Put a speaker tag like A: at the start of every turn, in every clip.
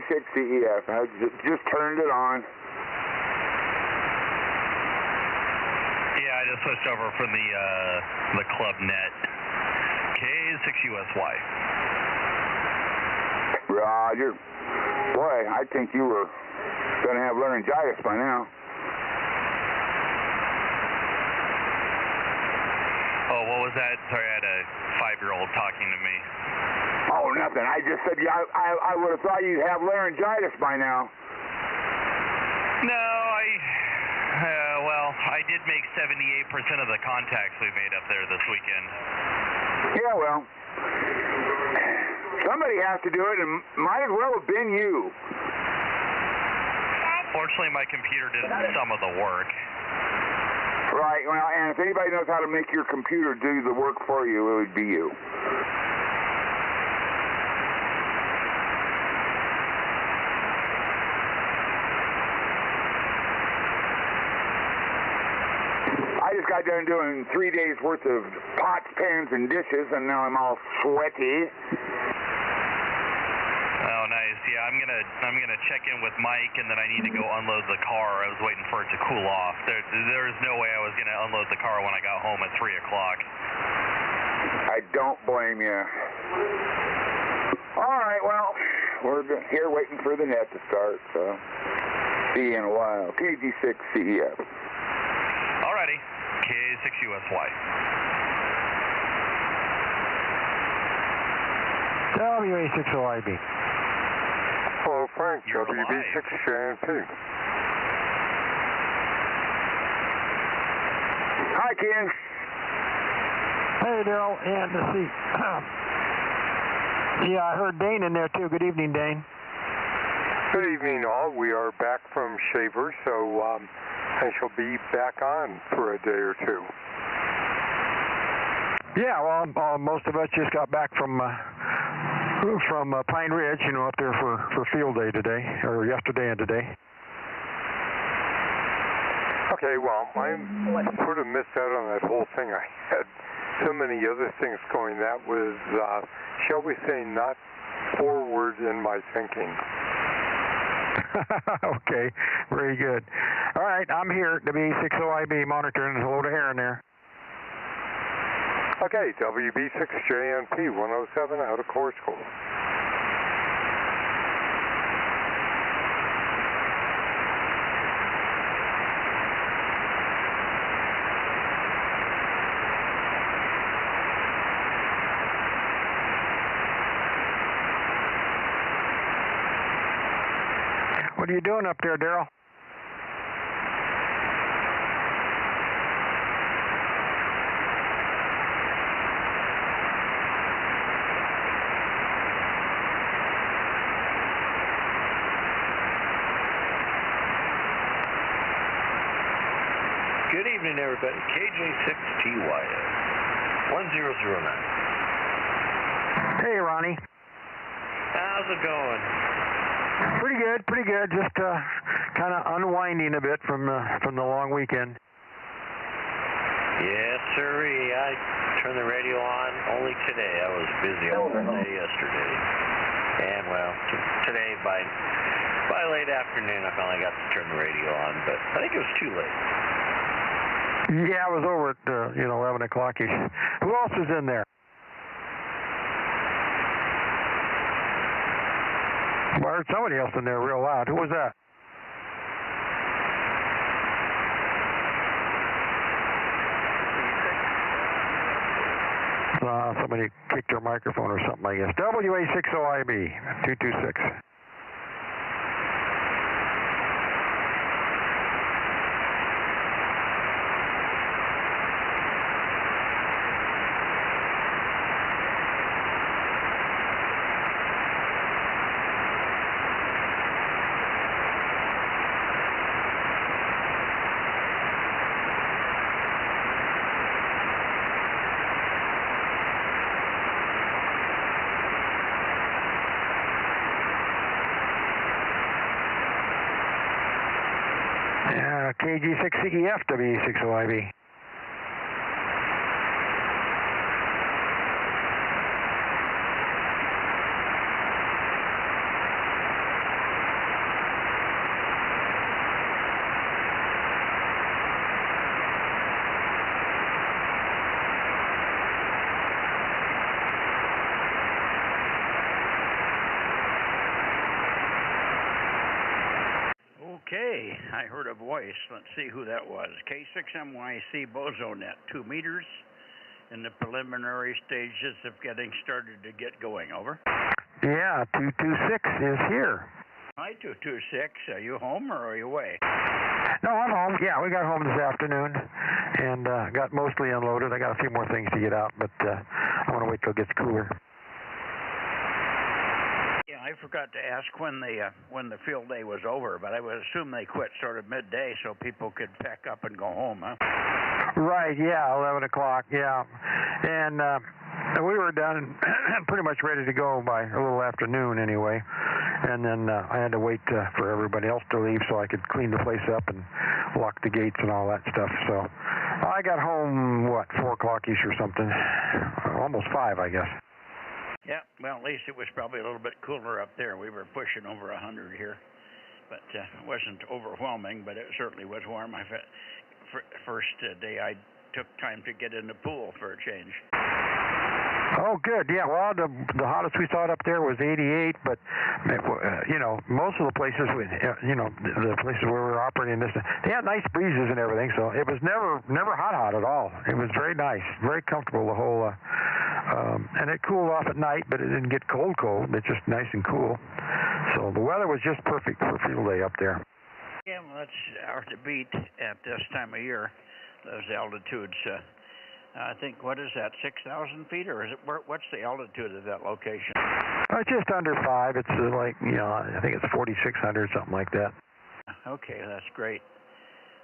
A: KG6CEF. I just turned it on.
B: Yeah, I just switched over from the Club Net. K6USY.
A: Roger. Boy, I think you were going to have laryngitis by now.
B: Oh, what was that? Sorry, I had a 5-year-old talking to me.
A: Oh, nothing. I just said I would have thought you'd have laryngitis by now.
B: No, well, I did make 78% of the contacts we made up there this weekend.
A: Yeah, well, somebody has to do it, and might as well have been you.
B: Fortunately, my computer did some of the work.
A: Right, well, and if anybody knows how to make your computer do the work for you, it would be you. I just got done doing 3 days worth of pots, pans, and dishes, and now I'm all sweaty.
B: Oh, nice. Yeah, I'm gonna check in with Mike, and then I need to go unload the car. I was waiting for it to cool off. There's no way I was gonna unload the car when I got home at 3 o'clock.
A: I don't blame you. All right, well, we're here waiting for the net to start, so see you in a while. KG6CEF.
B: Alrighty, K6USY.
C: WA60IB.
D: Hello, Frank.
B: You're
D: WB6JNP.
A: Hi, Ken.
C: Hey, Daryl. And let's see. Yeah, I heard Dane in there, too. Good evening, Dane.
D: Good evening, all. We are back from Shaver, so I shall be back on for a day or two.
C: Yeah, well, most of us just got back from Pine Ridge, up there for field day today, or yesterday and today.
D: Okay, well, I sort of missed out on that whole thing. I had so many other things going. That was, shall we say, not forward in my thinking.
C: Okay, very good. All right, I'm here at WB60IB monitoring. There's a load of air in there.
D: Okay, WB6JNP 107 out of Core School.
C: What are you doing up there, Daryl?
E: Good evening, everybody. KJ6TYS 1009.
C: Hey, Ronnie.
E: How's it going?
C: Pretty good, pretty good. Just kind of unwinding a bit from the long weekend.
E: Yes, sirree. I turned the radio on only today. I was busy all day yesterday. And, well, today by late afternoon I finally got to turn the radio on, but I think it was too late.
C: Yeah, I was over at 11 o'clock-ish. Who else is in there? Well, I heard somebody else in there real loud. Who was that? Somebody kicked their microphone or something, I guess. WA60IB 226. KG6CEF W60IB.
F: heard a voice. Let's see who that was. K6MYC Bozo Net, 2 meters in the preliminary stages of getting started to get going. Over.
C: Yeah, 226 is here.
F: Hi, 226. Are you home or are you away?
C: No, I'm home. Yeah, we got home this afternoon and got mostly unloaded. I got a few more things to get out, but I want to wait till it gets cooler.
F: Yeah, I forgot to ask when the field day was over, but I would assume they quit sort of midday so people could pack up and go home, huh?
C: Right, yeah, 11 o'clock, yeah. And we were done and pretty much ready to go by a little afternoon anyway. And then I had to wait for everybody else to leave so I could clean the place up and lock the gates and all that stuff. So I got home, 4 o'clock-ish or something. Almost 5, I guess.
F: Yeah, well, at least it was probably a little bit cooler up there. We were pushing over 100 here. But it wasn't overwhelming, but it certainly was warm. First day I took time to get in the pool for a change.
C: Oh, good. Yeah, well, the hottest we saw up there was 88, but, most of the places, the places where we were operating this, they had nice breezes and everything, so it was never hot at all. It was very nice, very comfortable, the whole, and it cooled off at night, but it didn't get cold. It's just nice and cool. So the weather was just perfect for field day up there.
F: Yeah, well, that's hard to beat at this time of year, those altitudes. I think, what is that, 6,000 feet, or is it, what's the altitude of that location?
C: Just under 5. It's I think it's 4,600, something like that.
F: Okay, that's great.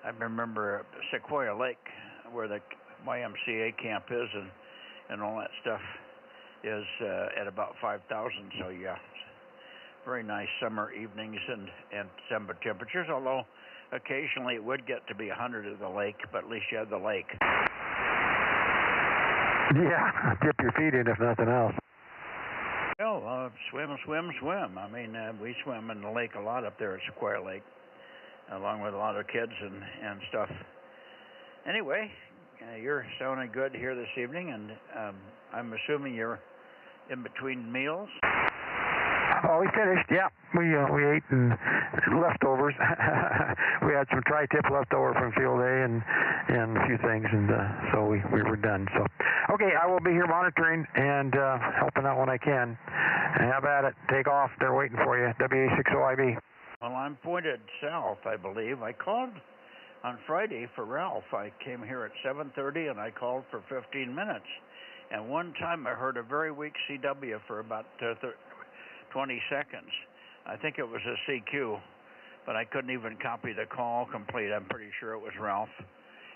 F: I remember Sequoia Lake, where the YMCA camp is, and all that stuff is at about 5,000, so yeah, very nice summer evenings and summer temperatures, although occasionally it would get to be 100 at the lake, but at least you have the lake.
C: Yeah, dip your feet in if nothing else.
F: Well, swim. I mean, we swim in the lake a lot up there at Sequoia Lake, along with a lot of kids and stuff. Anyway, you're sounding good here this evening, and I'm assuming you're in between meals?
C: Oh, we finished, yeah. We ate and leftovers. We had some tri-tip leftover from field day and a few things, and so we were done. So, okay, I will be here monitoring and helping out when I can. Have at it. Take off. They're waiting for you. WA60IB.
F: Well, I'm pointed south, I believe. I called on Friday for Ralph. I came here at 7:30, and I called for 15 minutes. And one time I heard a very weak CW for about 20 seconds. I think it was a CQ, but I couldn't even copy the call complete. I'm pretty sure it was Ralph.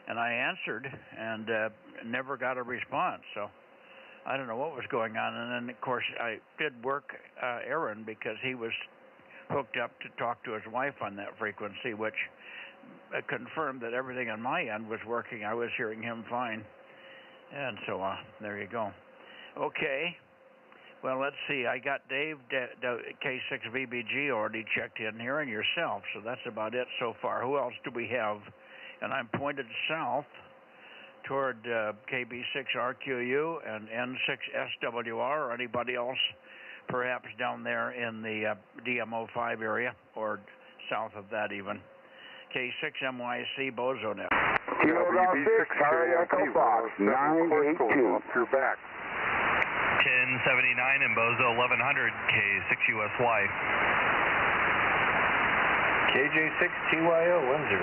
F: And I answered and never got a response. So I don't know what was going on. And then, of course, I did work Aaron because he was hooked up to talk to his wife on that frequency, which confirmed that everything on my end was working. I was hearing him fine. And so there you go. Okay. Well, let's see. I got Dave, K6VBG, already checked in here, and yourself. So that's about it so far. Who else do we have? And I'm pointed south toward KB6RQU and N6SWR, or anybody else perhaps down there in the DMO5 area, or south of that even. K6MYC Bozo Net.
A: Kilo Golf 6, Charlie Echo Fox, 982.
D: You're back.
B: 1079 and Bozo 1100, K6USY.
E: KJ6TYO 100.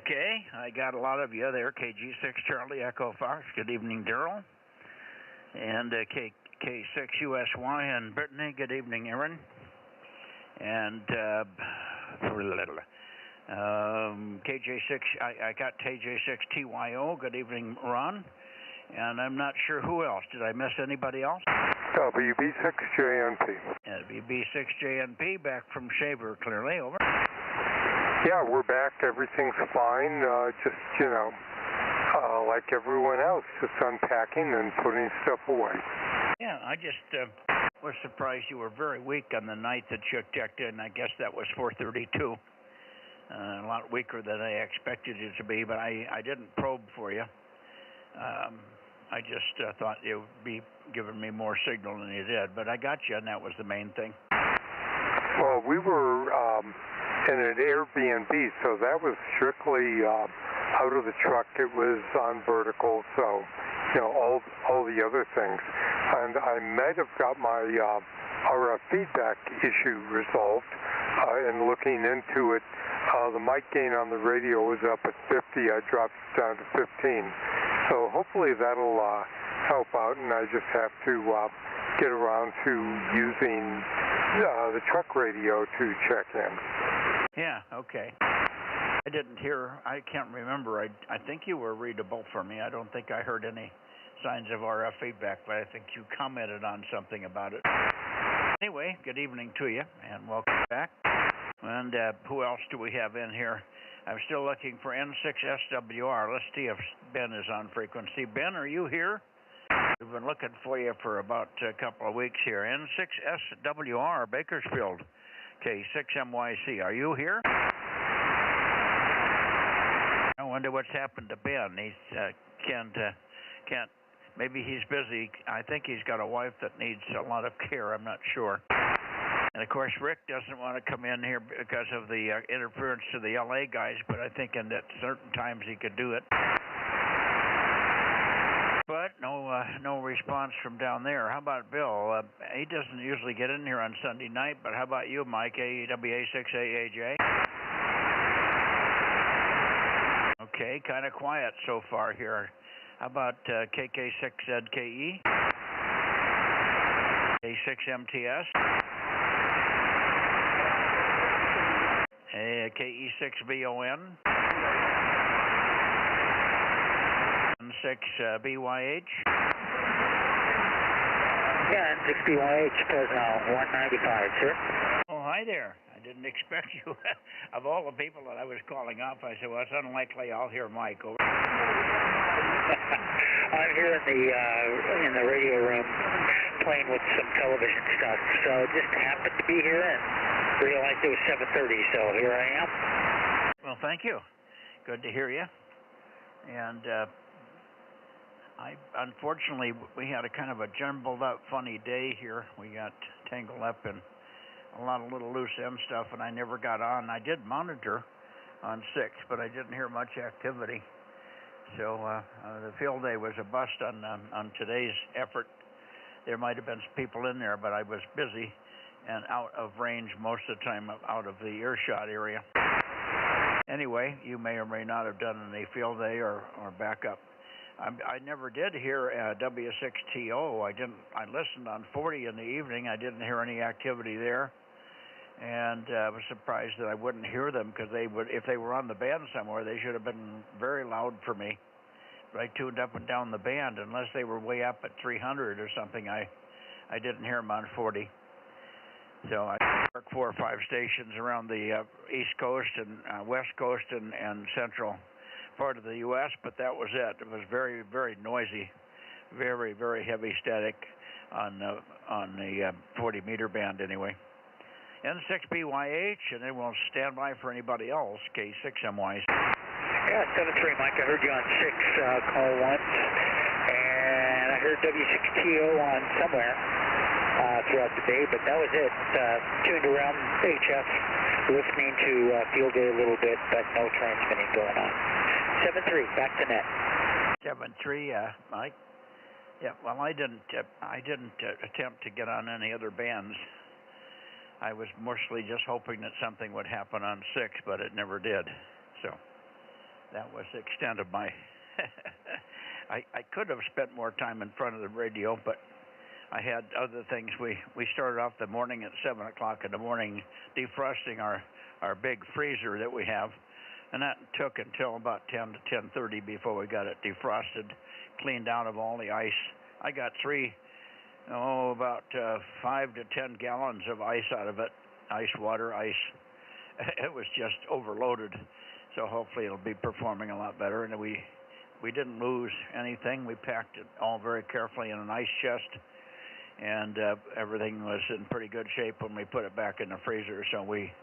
F: Okay, I got a lot of you there. KG6 Charlie Echo Fox. Good evening, Daryl. And K6USY and Brittany. Good evening, Aaron. And KJ6, I got KJ6TYO. Good evening, Ron. And I'm not sure who else. Did I miss anybody else?
D: WB6JNP.
F: WB6JNP, back from Shaver, clearly. Over.
D: Yeah, we're back. Everything's fine. Just, like everyone else, just unpacking and putting stuff away.
F: Yeah, I just was surprised you were very weak on the night that you checked in. I guess that was 432. A lot weaker than I expected you to be, but I didn't probe for you. I just thought it would be given me more signal than you did. But I got you, and that was the main thing.
D: Well, we were in an Airbnb, so that was strictly out of the truck. It was on vertical, so all the other things. And I might have got my RF feedback issue resolved in looking into it. The mic gain on the radio was up at 50. I dropped it down to 15. So hopefully that'll help out, and I just have to get around to using the truck radio to check in.
F: Yeah, okay. I didn't hear, I can't remember. I think you were readable for me. I don't think I heard any signs of RF feedback, but I think you commented on something about it. Anyway, good evening to you, and welcome back. And who else do we have in here? I'm still looking for N6SWR. Let's see if Ben is on frequency. Ben, are you here? We've been looking for you for about a couple of weeks here. N6SWR, Bakersfield, K6MYC. Are you here? I wonder what's happened to Ben. He's can't. Maybe he's busy. I think he's got a wife that needs a lot of care. I'm not sure. And, of course, Rick doesn't want to come in here because of the interference to the L.A. guys, but I think at certain times he could do it. But no response from down there. How about Bill? He doesn't usually get in here on Sunday night, but how about you, Mike, AWA6AAJ? Okay, kind of quiet so far here. How about KK6ZKE? A6MTS? KE6BON? N6BYH?
G: Yeah, N6BYH, Fresno 195, sir.
F: Oh, hi there. I didn't expect you. Of all the people that I was calling up, I said, well, it's unlikely I'll hear Mike over.
G: I'm here in the radio room playing with some television stuff, so just happened to be here and realized it was 7:30, so here I am.
F: Well, thank you. Good to hear you. And unfortunately, we had a kind of a jumbled up, funny day here. We got tangled up in a lot of little loose end stuff, and I never got on. I did monitor on 6, but I didn't hear much activity. So the field day was a bust on today's effort. There might have been people in there, but I was busy and out of range most of the time, out of the earshot area. Anyway, you may or may not have done any field day or backup. I never did hear W6TO. I listened on 40 in the evening. I didn't hear any activity there, and I was surprised that I wouldn't hear them, because they would, if they were on the band somewhere, they should have been very loud for me. But I tuned up and down the band. Unless they were way up at 300 or something, I didn't hear them on 40. So I worked 4 or 5 stations around the East Coast and West Coast and central part of the U.S., but that was it. It was very, very noisy, very, very heavy static on the 40-meter band anyway. N6BYH, and then we'll stand by for anybody else, K6MYC.
G: Yeah, 7-3, Mike. I heard you on 6, call once, and I heard W6TO on somewhere throughout the day, but that was it. Tuned around HF, listening to field day a little bit, but no transmitting going on. 7-3, back to net.
F: 7-3, Mike. Yeah, well, I didn't attempt to get on any other bands. I was mostly just hoping that something would happen on 6, but it never did. So that was the extent of my... I could have spent more time in front of the radio, but I had other things. We started off the morning at 7 o'clock in the morning defrosting our big freezer that we have, and that took until about 10 to 10:30 before we got it defrosted, cleaned out of all the ice. I got about 5 to 10 gallons of ice out of it, ice. It was just overloaded, so hopefully it'll be performing a lot better. And we didn't lose anything. We packed it all very carefully in an ice chest, and everything was in pretty good shape when we put it back in the freezer, so we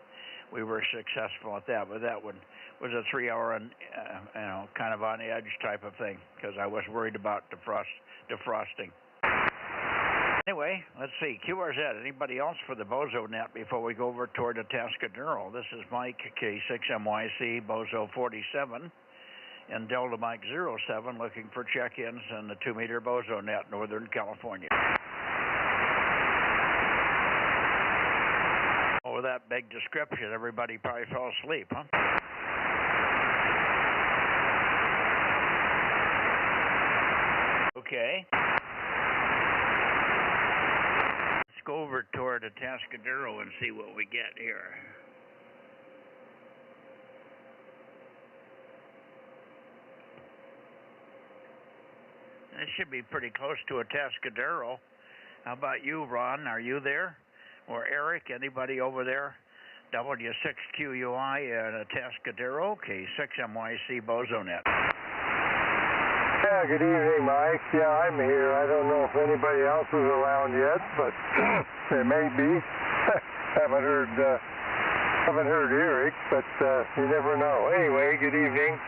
F: were successful at that. But that one was a 3-hour and kind of on edge type of thing, because I was worried about defrosting. Anyway, let's see. QRZ, anybody else for the Bozo Net before we go over toward Atascadero? This is Mike, K6MYC, Bozo 47, and Delta Mike 07, looking for check-ins in the 2-meter Bozo Net, Northern California. With that big description, everybody probably fell asleep, huh? Okay. Let's go over toward Atascadero and see what we get here. It should be pretty close to Atascadero. How about you, Ron? Are you there? Or Eric, anybody over there? W6QUI at Atascadero, K6MYC Bozo Net.
D: Yeah, good evening, Mike. Yeah, I'm here. I don't know if anybody else is around yet, but they may be. haven't heard Eric, but you never know. Anyway, good evening.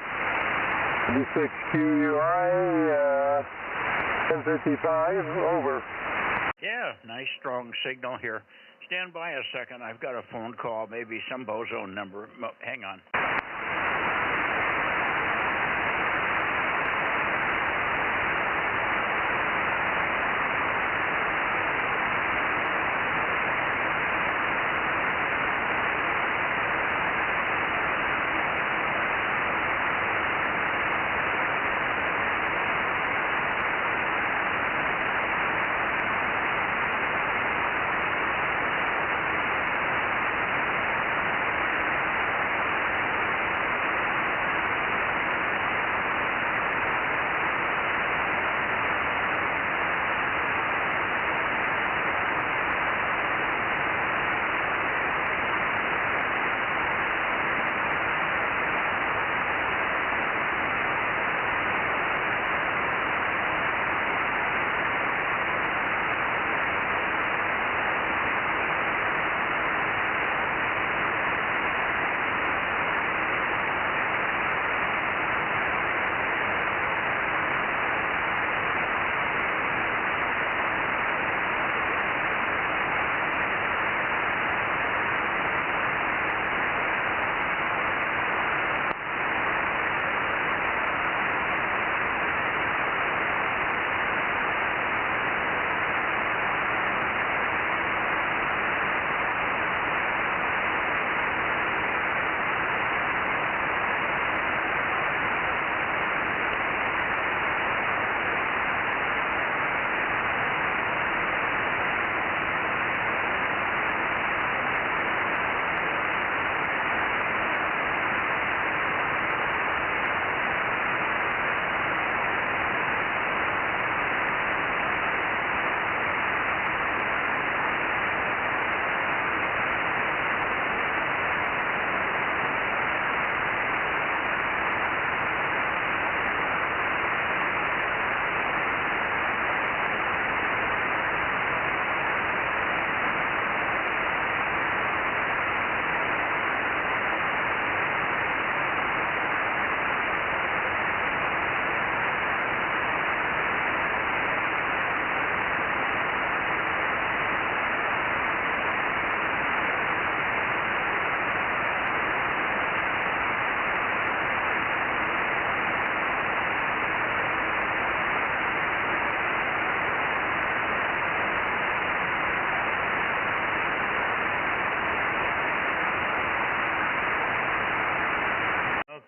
D: W6QUI, 1055, over.
F: Yeah, nice strong signal here. Stand by a second. I've got a phone call, maybe some Bozo number. Hang on.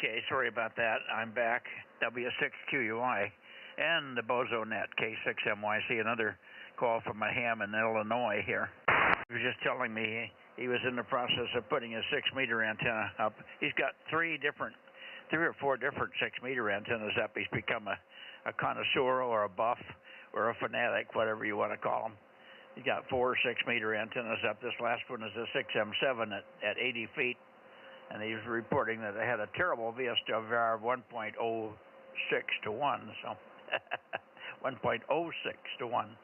F: Okay, sorry about that. I'm back. W6QUI and the Bozo Net, K6MYC, another call from a ham in Illinois here. He was just telling me he was in the process of putting a 6-meter antenna up. He's got three or four different 6-meter antennas up. He's become a connoisseur or a buff or a fanatic, whatever you want to call him. He's got 4 6-meter antennas up. This last one is a 6M7 at 80 feet. And he was reporting that they had a terrible VSWR 1.06 to 1, so 1.06 to 1.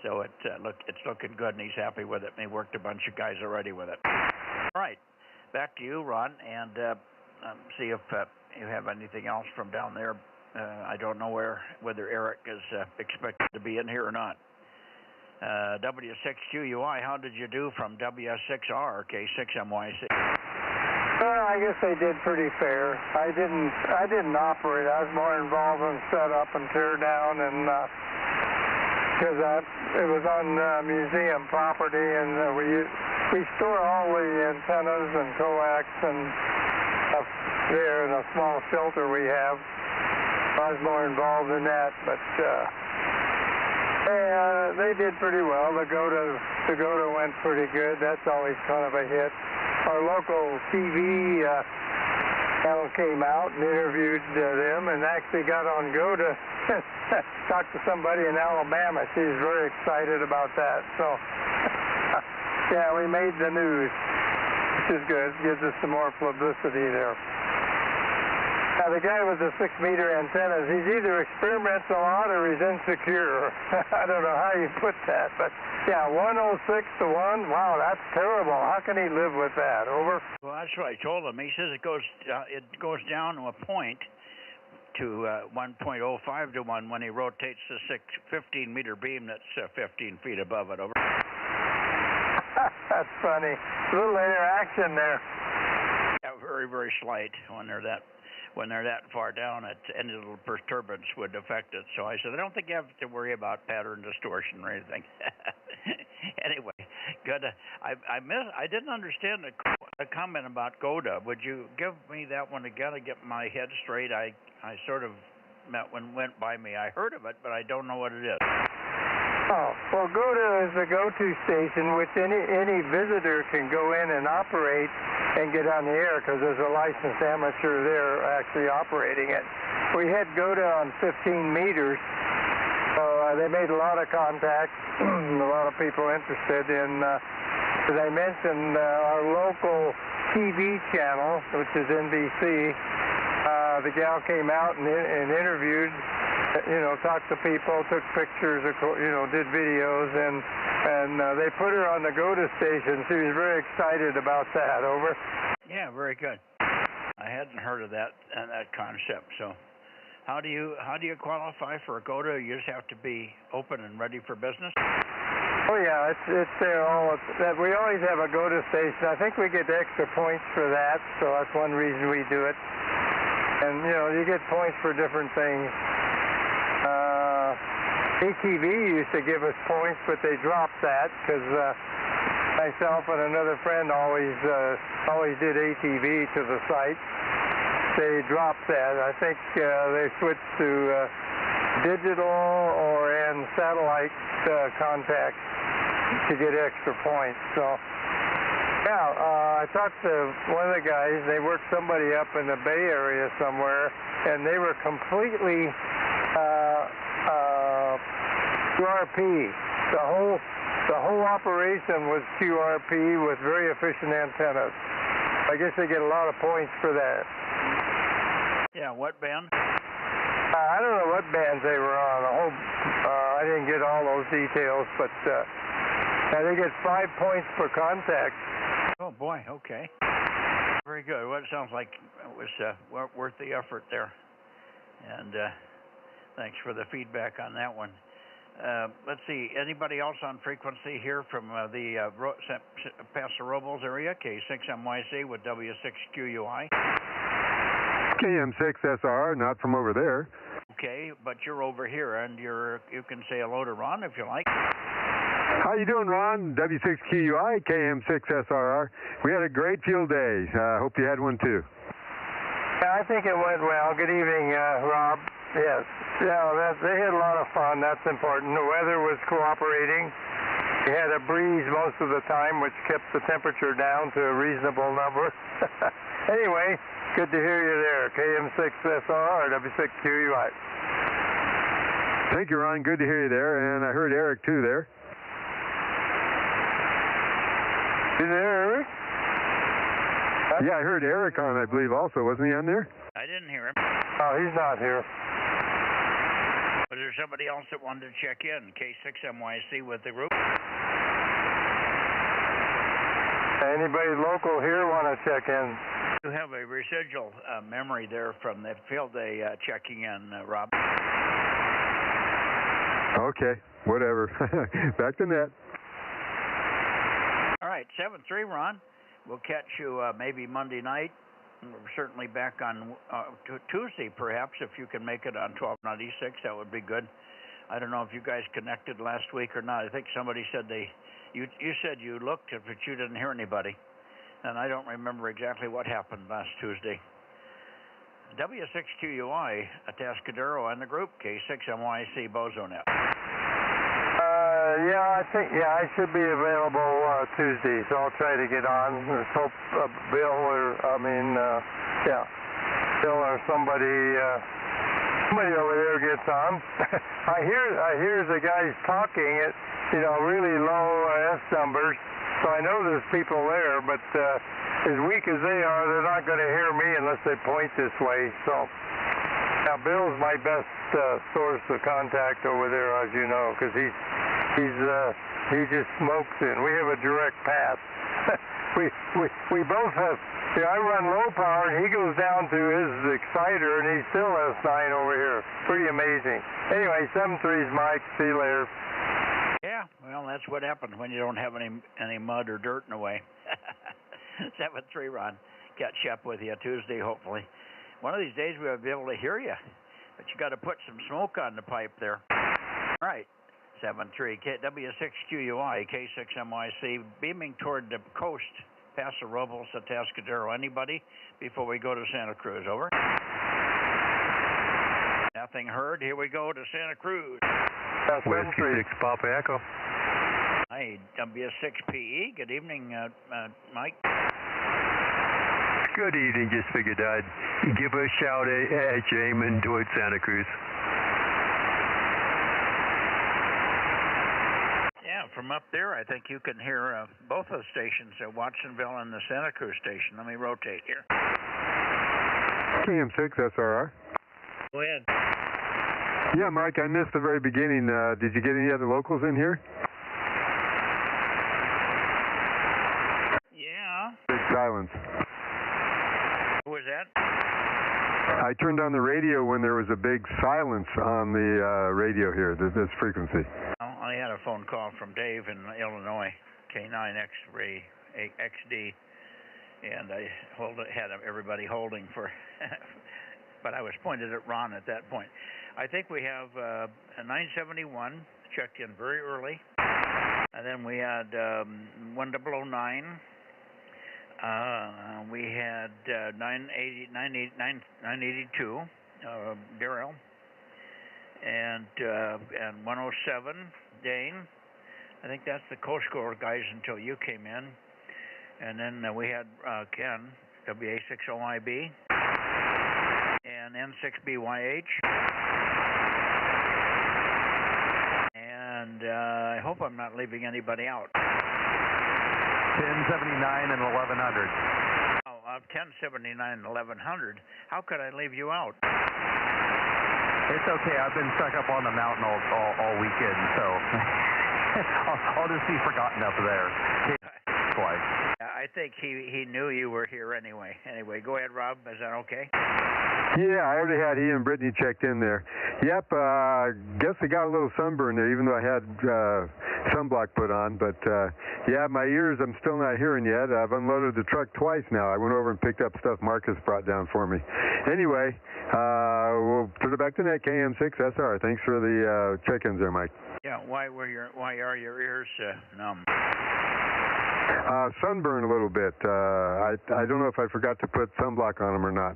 F: So it's looking good, and he's happy with it. And he worked a bunch of guys already with it. All right, back to you, Ron, and see if you have anything else from down there. I don't know whether Eric is expected to be in here or not. W6QUI, how did you do from WS6R, K6MYC?
D: Well, I guess they did pretty fair. I didn't operate. I was more involved in setup and tear down, and because it was on museum property, and we store all the antennas and coax and stuff there in a small shelter we have. I was more involved in that, but they did pretty well. The Goda went pretty good. That's always kind of a hit. Our local TV channel came out and interviewed them, and actually got on Goda. Talked to somebody in Alabama. She's very excited about that. So, yeah, we made the news, which is good. Gives us some more publicity there. Now, the guy with the 6-meter antennas, he's either experiments a lot or he's insecure. I don't know how you put that, but yeah, 106 to 1. Wow, that's terrible. How can he live with that? Over.
F: Well, that's what I told him. He says it goes down to a point to 1.05 to 1 when he rotates the 15-meter beam that's 15 feet above it. Over.
D: That's funny. A little interaction there.
F: Yeah, very, very slight when they're that far down. Any little disturbance would affect it. So I said, I don't think you have to worry about pattern distortion or anything. Anyway, good. I didn't understand the comment about Goda. Would you give me that one again to get my head straight? I sort of went by me. I heard of it, but I don't know what it is.
D: Oh, well, Goda is a go-to station which any visitor can go in and operate and get on the air, because there's a licensed amateur there actually operating it. We had Goda on 15 meters, so they made a lot of contacts, a lot of people interested in, as I mentioned, our local TV channel, which is NBC. The gal came out and interviewed, talked to people, took pictures, did videos, and they put her on the Goda station. She was very excited about that. Over.
F: Yeah, very good. I hadn't heard of that concept. So, how do you qualify for a Goda? You just have to be open and ready for business.
D: Oh yeah, it's there all. We always have a Goda station. I think we get extra points for that, so that's one reason we do it. And you get points for different things. ATV used to give us points, but they dropped that because myself and another friend always did ATV to the site. They dropped that. I think they switched to digital and satellite contact to get extra points. So, yeah, I talked to one of the guys. They worked somebody up in the Bay Area somewhere, and they were completely QRP. The whole operation was QRP with very efficient antennas. I guess they get a lot of points for that.
F: Yeah, what band?
D: I don't know what bands they were on. I didn't get all those details, but they get 5 points per contact.
F: Oh boy, okay. Very good. Well, it sounds like it was worth the effort there. And thanks for the feedback on that one. Let's see, anybody else on frequency here from the Paso Robles area, K6MYC with W6QUI?
H: KM6SR, not from over there.
F: Okay, but you're over here, and you can say hello to Ron if you like.
H: How you doing, Ron? W6QUI, KM6SRR. We had a great field day. Hope you had one too.
D: Yeah, I think it went well. Good evening, Rob. Yes. Yeah, they had a lot of fun. That's important. The weather was cooperating. We had a breeze most of the time, which kept the temperature down to a reasonable number. Anyway, good to hear you there. KM6SR, W6QUI.
H: Thank you, Ron. Good to hear you there. And I heard Eric, too, there.
D: You there, Eric?
H: Yeah, I heard Eric on, I believe, also. Wasn't he on there?
F: I didn't hear him.
D: Oh, he's not here.
F: Was there somebody else that wanted to check in? K6MYC with the group?
D: Anybody local here want to check in?
F: You have a residual memory there from the field day checking in, Rob.
H: Okay. whatever. Back to net.
F: All right, 7-3, Ron. We'll catch you maybe Monday night. We're certainly back on Tuesday, perhaps, if you can make it on 1296. That would be good. I don't know if you guys connected last week or not. I think somebody said you said you looked, but you didn't hear anybody. And I don't remember exactly what happened last Tuesday. W6QUI, Atascadero and the group, K6MYC Bozo Net.
I: I should be available Tuesday, so I'll try to get on. Let's hope Bill or somebody over there gets on. I hear the guys talking at really low S numbers, so I know there's people there, but as weak as they are, they're not going to hear me unless they point this way. So now Bill's my best source of contact over there, as you know, because he just smokes in. We have a direct path. we both have. I run low power, and he goes down to his exciter, and he still has 9 over here. Pretty amazing. Anyway, 7-3's Mike. See you later.
F: Yeah, well, that's what happens when you don't have any mud or dirt in the way. 7-3, Ron. Catch up with you Tuesday, hopefully. One of these days we'll be able to hear you, but you got to put some smoke on the pipe there. All right. 7-3, W6QUI, K6MYC, beaming toward the coast, Paso Robles, Atascadero. Anybody before we go to Santa Cruz? Over. Nothing heard. Here we go to Santa Cruz.
H: Whiskey 6 Papa Echo.
F: Hi, W6PE. Good evening, Mike.
H: Good evening. Just figured I'd give a shout at Jamin toward Santa Cruz.
F: From up there, I think you can hear both of the stations, Watsonville and the Santa Cruz station. Let me rotate here.
H: KM6 SRR.
F: Go ahead.
H: Yeah, Mike, I missed the very beginning. Did you get any other locals in here?
F: Yeah.
H: Big silence.
F: Who was that?
H: I turned on the radio when there was a big silence on the radio here, this frequency.
F: I had a phone call from Dave in Illinois, K9X-ray XD, and I had everybody holding for, but I was pointed at Ron at that point. I think we have a 971 checked in very early, and then we had 1009. We had 982, Darrell, and 107, Dane. I think that's the Coast Guard guys until you came in. And then we had Ken, WA60IB, and N6BYH. And I hope I'm not leaving anybody out.
C: 1079 and 1100.
F: Oh, 1079 and 1100. How could I leave you out?
C: It's okay. I've been stuck up on the mountain all weekend, so I'll just be forgotten up there. Twice.
F: I think he knew you were here anyway. Anyway, go ahead, Rob. Is that okay?
H: Yeah, I already had he and Brittany checked in there. Yep, guess I got a little sunburn there, even though I had sunblock put on. But yeah, my ears, I'm still not hearing yet. I've unloaded the truck twice now. I went over and picked up stuff Marcus brought down for me. Anyway, we'll put it back to net, KM6 SR. Thanks for the check-ins there, Mike.
F: Yeah, why are your ears numb?
H: Sunburn a little bit. I don't know if I forgot to put sunblock on them or not.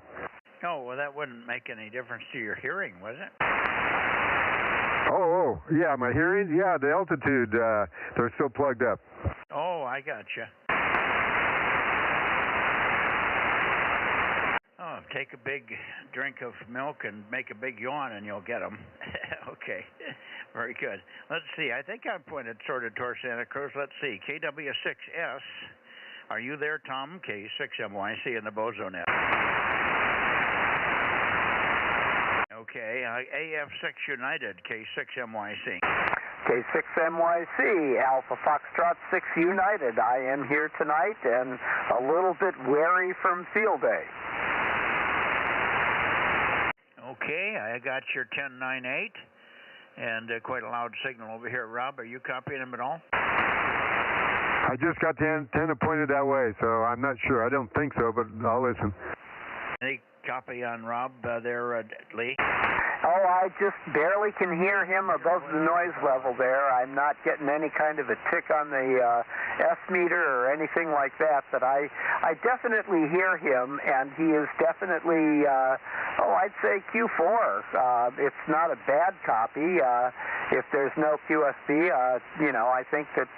F: Oh, well, that wouldn't make any difference to your hearing, was it?
H: Oh, yeah, my hearing? Yeah, the altitude, they're still plugged up.
F: Oh, I gotcha. Oh, take a big drink of milk and make a big yawn and you'll get them. Okay, very good. Let's see, I think I'm pointed sort of towards Santa Cruz. Let's see, KW6S, are you there, Tom? K6MYC in the Bozo Net. Okay, AF6 United, K6MYC.
J: K6MYC, Alpha Foxtrot 6 United. I am here tonight and a little bit wary from field day.
F: Okay, I got your 1098. and quite a loud signal over here. Rob, are you copying him at all?
H: I just got the antenna pointed that way, so I'm not sure. I don't think so, but I'll listen.
F: Any copy on Rob there, Lee?
J: Oh, I just barely can hear him above the noise level there. I'm not getting any kind of a tick on the S meter or anything like that, but I definitely hear him, and he is definitely, I'd say Q4. It's not a bad copy. If there's no QSB, I think that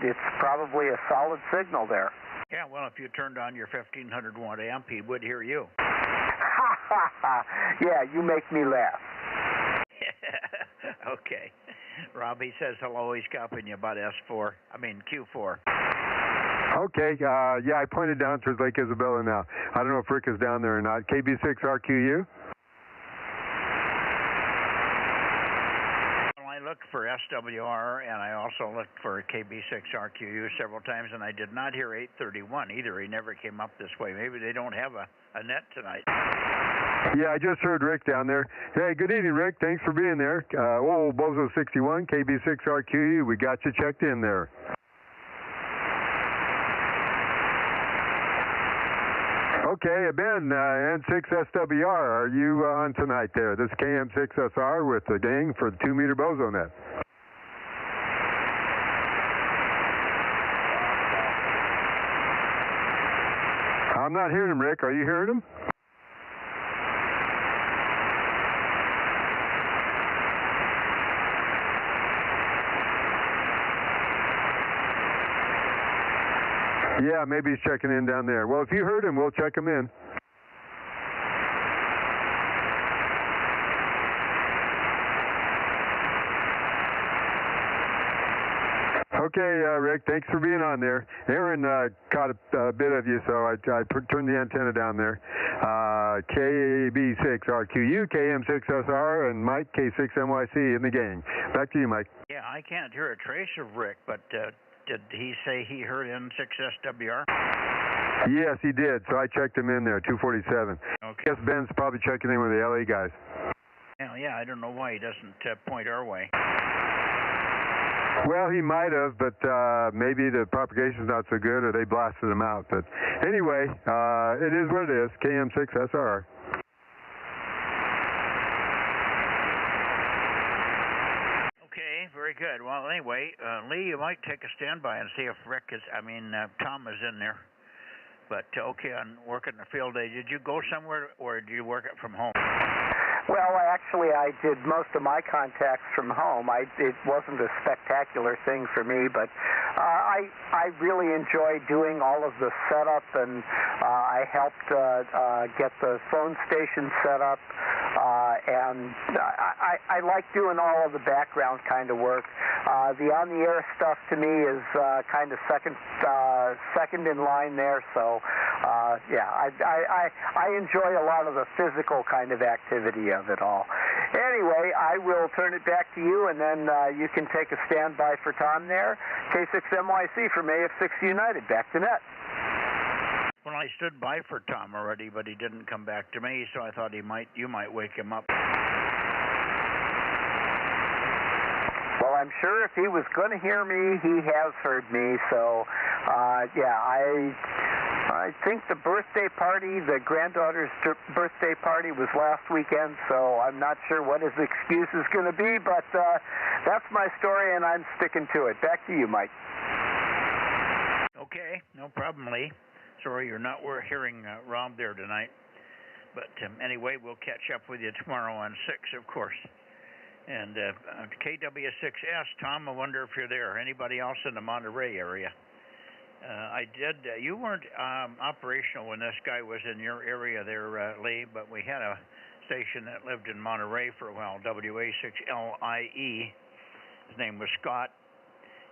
J: it's probably a solid signal there.
F: Yeah, well, if you turned on your 1500 watt amp, he would hear you.
J: Yeah, you make me laugh.
F: Okay. Rob, he says hello. He's copying you about Q4.
H: Okay, yeah, I pointed down towards Lake Isabella now. I don't know if Rick is down there or not. KB6RQU?
F: Well, I looked for SWR, and I also looked for KB6RQU several times, and I did not hear 831 either. He never came up this way. Maybe they don't have a net tonight.
H: Yeah, I just heard Rick down there. Hey, good evening, Rick. Thanks for being there. Bozo 61, KB6RQU. We got you checked in there. Okay, Ben, N6SWR, are you on tonight there? This is KM6SR with the gang for the 2-meter Bozo Net. I'm not hearing him, Rick. Are you hearing him? Yeah, maybe he's checking in down there. Well, if you heard him, we'll check him in. Okay, Rick, thanks for being on there. Aaron caught a bit of you, so I turned the antenna down there. KB6RQU, KM6SR, and Mike, K6MYC in the gang. Back to you, Mike.
F: Yeah, I can't hear a trace of Rick, but did he say he heard N6SWR?
H: Yes, he did, so I checked him in there, 247.
F: Okay.
H: Guess Ben's probably checking in with the LA guys.
F: Yeah, I don't know why he doesn't point our way.
H: Well, he might have, but maybe the propagation's not so good, or they blasted him out. But anyway, it is what it is, KM6SR.
F: Okay, very good. Well, anyway, Lee, you might take a standby and see if Rick is, Tom is in there. But, okay, on working the field day, did you go somewhere, or did you work it from home?
J: Well, actually, I did most of my contacts from home. It wasn't a spectacular thing for me, but I really enjoyed doing all of the setup, and I helped get the phone station set up, and I like doing all of the background kind of work. The on-the-air stuff to me is kind of second in line there, so yeah, I enjoy a lot of the physical kind of activity of it all. Anyway, I will turn it back to you, and then you can take a standby for Tom there. K6MYC from AF6 United. Back to net.
F: Well, I stood by for Tom already, but he didn't come back to me, so I thought you might wake him up.
J: Well, I'm sure if he was going to hear me, he has heard me. So, yeah, I think the birthday party, the granddaughter's birthday party, was last weekend, so I'm not sure what his excuse is going to be, but that's my story, and I'm sticking to it. Back to you, Mike.
F: Okay, no problem, Lee. Sorry you're not hearing Rob there tonight. But anyway, we'll catch up with you tomorrow on 6, of course. And KW6S, Tom, I wonder if you're there. Anybody else in the Monterey area? You weren't operational when this guy was in your area there, Lee, but we had a station that lived in Monterey for a while, WA6LIE. His name was Scott,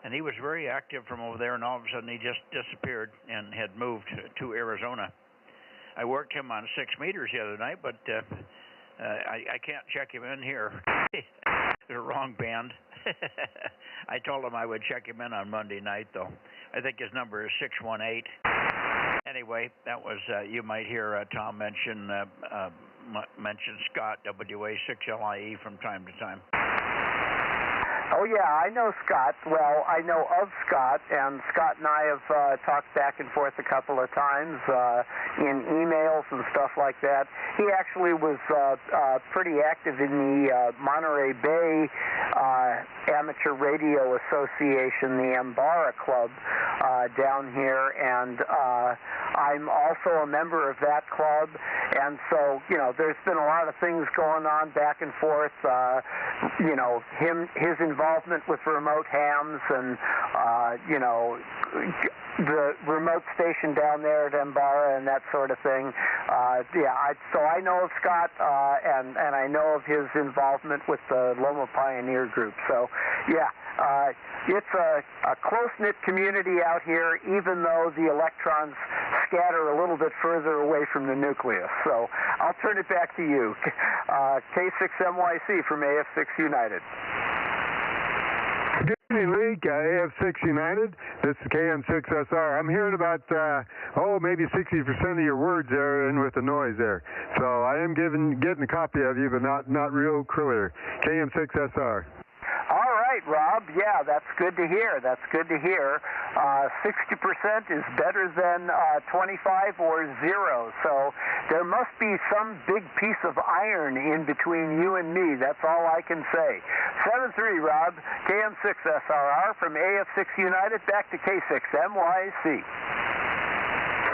F: and he was very active from over there, and all of a sudden he just disappeared and had moved to Arizona. I worked him on 6 meters the other night, but I can't check him in here. The wrong band. I told him I would check him in on Monday night, though. I think his number is 618. Anyway, that was, you might hear Tom mention Scott, WA6LIE, from time to time.
J: Oh, yeah, I know Scott. Well, I know of Scott, and Scott and I have talked back and forth a couple of times in emails and stuff like that. He actually was pretty active in the Monterey Bay Amateur Radio Association, the Ambara Club, down here, and I'm also a member of that club, and so, you know, there's been a lot of things going on back and forth, you know, his involvement with remote hams and, you know, the remote station down there at Ambara and that sort of thing. So I know of Scott, and I know of his involvement with the Loma Pioneer Group. So, yeah, it's a close-knit community out here, even though the electrons scatter a little bit further away from the nucleus. So I'll turn it back to you. K6MYC from AF6 United.
H: Hey, Lee, AF6 United. This is KM6SR. I'm hearing about, maybe 60% of your words there and with the noise there. So I am getting a copy of you, but not real clear. KM6SR.
J: All right, Rob. Yeah, that's good to hear. 60% is better than 25 or 0. So there must be some big piece of iron in between you and me. That's all I can say. 7-3, Rob. KM6SRR from AF6 United back to K6MYC.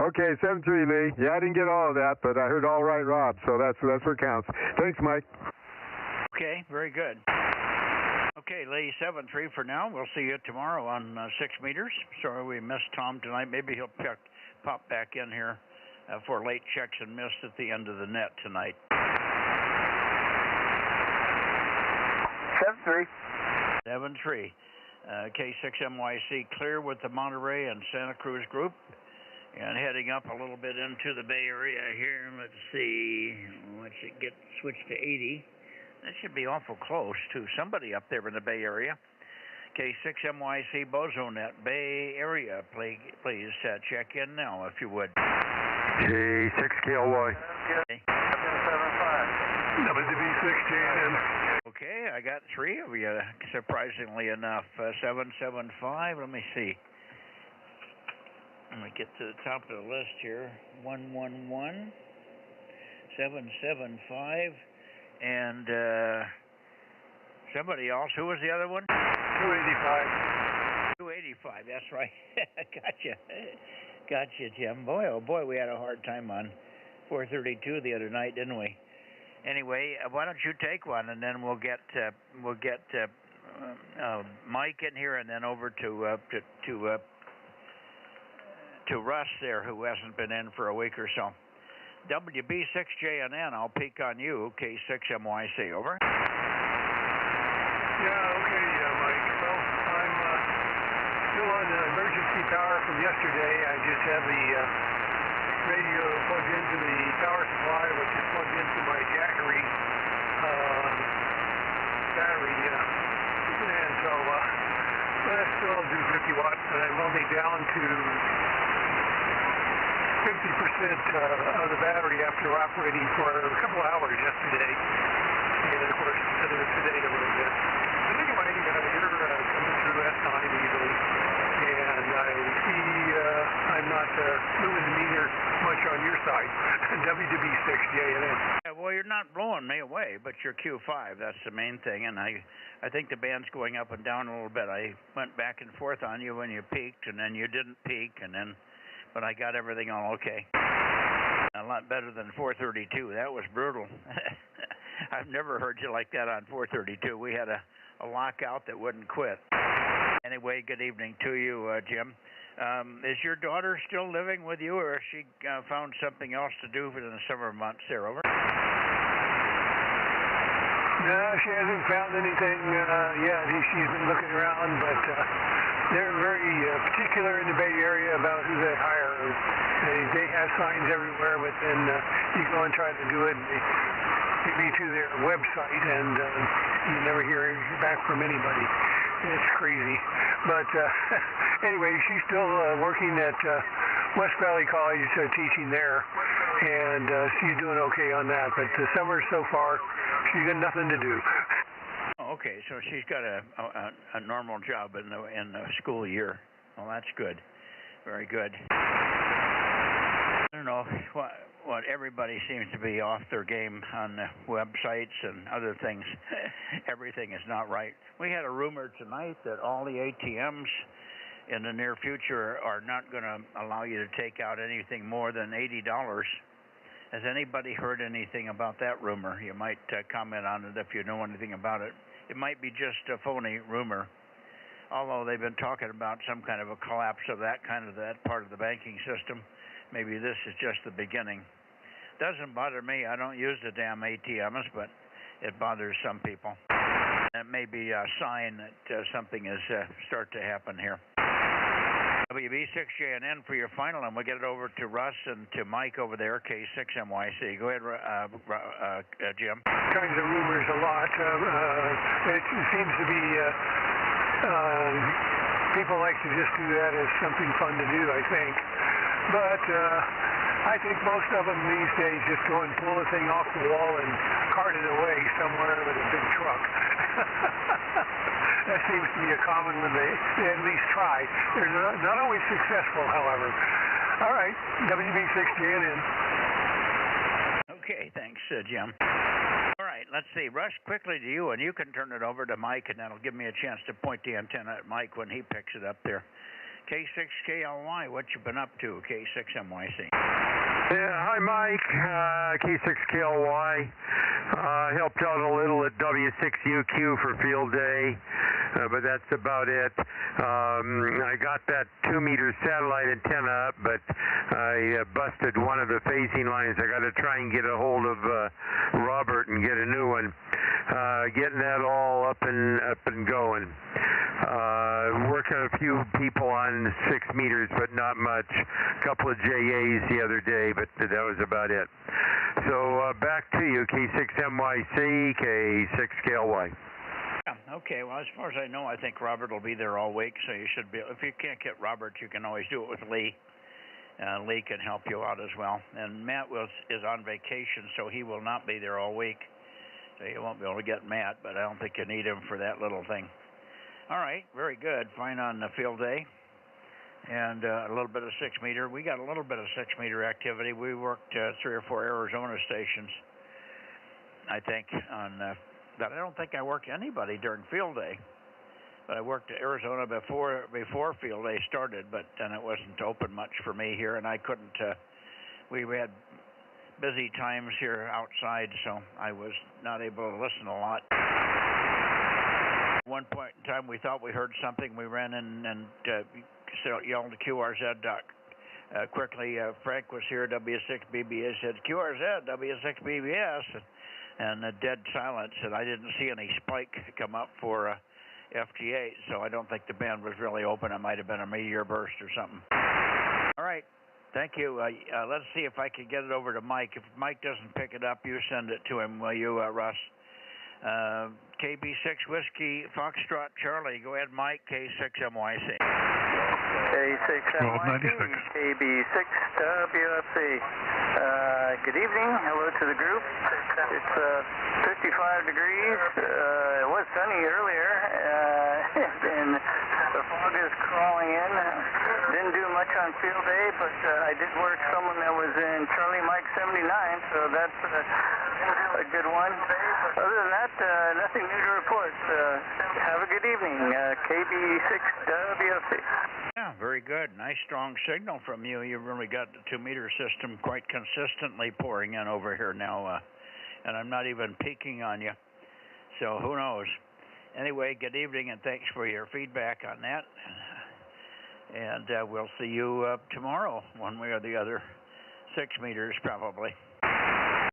H: Okay, 7-3, Lee. Yeah, I didn't get all of that, but I heard all right, Rob. So that's what counts. Thanks, Mike.
F: Okay, very good. Okay, Lee, 7-3 for now. We'll see you tomorrow on 6 meters. Sorry we missed Tom tonight. Maybe he'll pop back in here for late checks and missed at the end of the net tonight.
J: 7-3.
F: 7-3. K6MYC clear with the Monterey and Santa Cruz group. And heading up a little bit into the Bay Area here. Let's see. Once it gets switched to 80. That should be awful close to somebody up there in the Bay Area. K6MYC Bozo Net, Bay Area. Please check in now, if you would.
H: K6KLY.
F: Okay.
I: 775. WB6JN.
F: Okay, I got 3 of you, surprisingly enough. 775, let me see. Let me get to the top of the list here. 111, 775. And somebody else. Who was the other one?
I: 285.
F: 285, that's right. Gotcha, Jim. Boy, oh boy, we had a hard time on 432 the other night, didn't we? Anyway, why don't you take one, and then we'll get Mike in here, and then over to Russ there, who hasn't been in for a week or so. WB6JNN, I'll peek on you, K6MYC, over.
I: Yeah, okay, Mike. Well, I'm still on emergency power from yesterday. I just have the radio plugged into the power supply, which is plugged into my Jackery battery. And so I still do 50 watts, but I'm only down to 50% of the battery after operating for a couple hours yesterday, and of course today a little bit. But anyway, you're coming through that time easily, and I see I'm not moving the meter much on your side. WB6JNN.
F: Yeah, well, you're not blowing me away, but you're Q5. That's the main thing, and I think the band's going up and down a little bit. I went back and forth on you when you peaked, and then you didn't peak, and then. But I got everything all okay. A lot better than 432. That was brutal. I've never heard you like that on 432. We had a lockout that wouldn't quit. Anyway, good evening to you, Jim. Is your daughter still living with you, or has she found something else to do for the summer months there, over?
I: No, she hasn't found anything yet. She's been looking around, but they're very particular in the Bay Area about who they hire. They have signs everywhere, but then you go and try to do it, and they take me to their website, and you never hear back from anybody. It's crazy. But anyway, she's still working at West Valley College, teaching there, and she's doing okay on that. But the summer so far, she's got nothing to do.
F: Okay, so she's got a normal job in the school year. Well, that's good. Very good. I don't know what everybody seems to be off their game on the websites and other things. Everything is not right. We had a rumor tonight that all the ATMs in the near future are not going to allow you to take out anything more than $80. Has anybody heard anything about that rumor? You might comment on it if you know anything about it. It might be just a phony rumor, although they've been talking about some kind of a collapse of that part of the banking system. Maybe this is just the beginning. Doesn't bother me. I don't use the damn ATMs, but it bothers some people. It may be a sign that something is start to happen here. WB6JNN for your final, and we'll get it over to Russ and to Mike over there, K6MYC. Go ahead, Jim.
I: Kinds of rumors a lot. It seems to be people like to just do that as something fun to do, I think. But I think most of them these days just go and pull the thing off the wall and cart it away somewhere with a big truck. That seems to be a common one. They at least try. They're not always successful, however. All right, WB6JNN.
F: Okay, thanks, Jim. All right, let's see. Rush quickly to you, and you can turn it over to Mike, and that'll give me a chance to point the antenna at Mike when he picks it up there. K6KLY, what you been up to, K6MYC?
H: Yeah, hi, Mike. K6KLY. Helped out a little at W6UQ for field day, but that's about it. I got that 2-meter satellite antenna up, but I busted one of the phasing lines. I got to try and get a hold of Robert and get a new one. Getting that all up and going. Working a few people on 6 meters, but not much. A couple of JAs the other day, but that was about it. So back to you, K6MYC, K6KLY.
F: Yeah, okay, well, as far as I know, I think Robert will be there all week, so you should be. If you can't get Robert, you can always do it with Lee. Lee can help you out as well. And Matt is on vacation, so he will not be there all week. So you won't be able to get Matt, but I don't think you need him for that little thing. All right, very good. Fine on the field day. And a little bit of 6-meter. We got a little bit of 6-meter activity. We worked 3 or 4 Arizona stations, I think, on that. I don't think I worked anybody during field day. But I worked Arizona before field day started, but then it wasn't open much for me here, and I couldn't. We had busy times here outside, so I was not able to listen a lot. At one point in time, we thought we heard something. We ran in and yelled QRZ quickly. Frank was here, W6BBS, said, QRZ, W6BBS, and a dead silence, and I didn't see any spike come up for FT8, so I don't think the band was really open. It might have been a meteor burst or something. All right. Thank you. Let's see if I can get it over to Mike. If Mike doesn't pick it up, you send it to him, will you, Russ? KB6 Whiskey Foxtrot Charlie. Go ahead, Mike. K6MYC.
K: K6MYC, KB6 WFC. Good evening. Hello to the group. It's 55 degrees. It was sunny earlier, and the fog is crawling in. Didn't do much on field day, but I did work someone that was in Charlie Mike 79, so that's a good one. Other than that, nothing new to report. Have a good evening. KB6 WFC.
F: Yeah, very good. Nice strong signal from you. You've really got the 2-meter system quite consistently pouring in over here now, and I'm not even peeking on you. So who knows? Anyway, good evening, and thanks for your feedback on that. And we'll see you tomorrow, one way or the other. 6 meters, probably.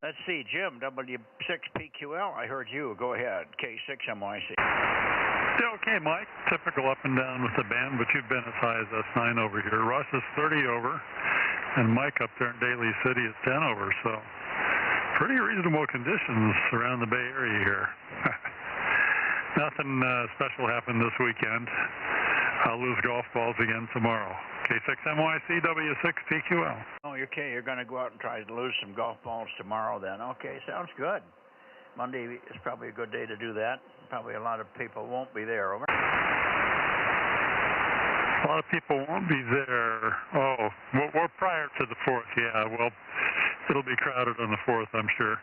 F: Let's see, Jim, W6PQL, I heard you. Go ahead, K6MYC.
L: Yeah, okay, Mike. Typical up and down with the band, but you've been as high as S9 over here. Russ is 30 over, and Mike up there in Daly City is 10 over, so pretty reasonable conditions around the Bay Area here. Nothing special happened this weekend. I'll lose golf balls again tomorrow. K6MYC, W6PQL.
F: Oh, okay. You're going to go out and try to lose some golf balls tomorrow then. Okay, sounds good. Monday is probably a good day to do that. Probably a lot of people won't be there. Over.
L: A lot of people won't be there. Oh, we're prior to the 4th, yeah. Well, it'll be crowded on the 4th, I'm sure.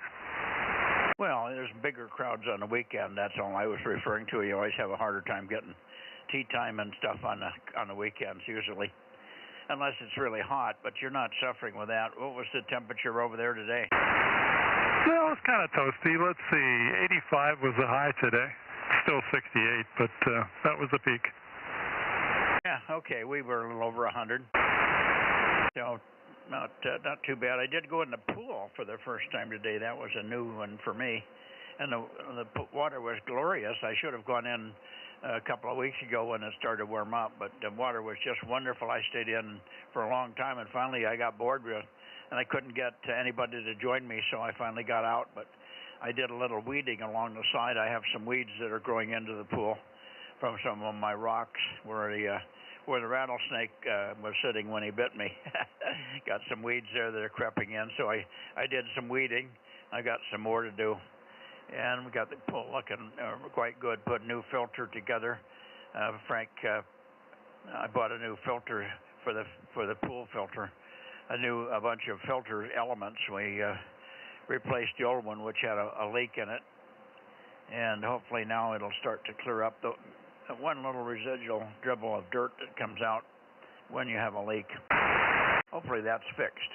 F: Well, there's bigger crowds on the weekend. That's all I was referring to. You always have a harder time getting tea time and stuff on the weekends usually, unless it's really hot. But you're not suffering with that. What was the temperature over there today?
L: Well, it's kind of toasty. Let's see, 85 was the high today. Still 68, but that was the peak.
F: Yeah, okay. We were a little over 100. So not too bad. I did go in the pool for the first time today. That was a new one for me. And the water was glorious. I should have gone in a couple of weeks ago when it started to warm up, but the water was just wonderful. I stayed in for a long time, and finally I got bored with it, and I couldn't get anybody to join me, so I finally got out. But I did a little weeding along the side. I have some weeds that are growing into the pool from some of my rocks where the rattlesnake was sitting when he bit me. Got some weeds there that are creeping in, so I did some weeding. I got some more to do, and we got the pool looking quite good. Put a new filter together. Frank, I bought a new filter for the pool filter, a bunch of filter elements. We replaced the old one, which had a leak in it, and hopefully now it'll start to clear up the one little residual dribble of dirt that comes out when you have a leak. Hopefully that's fixed.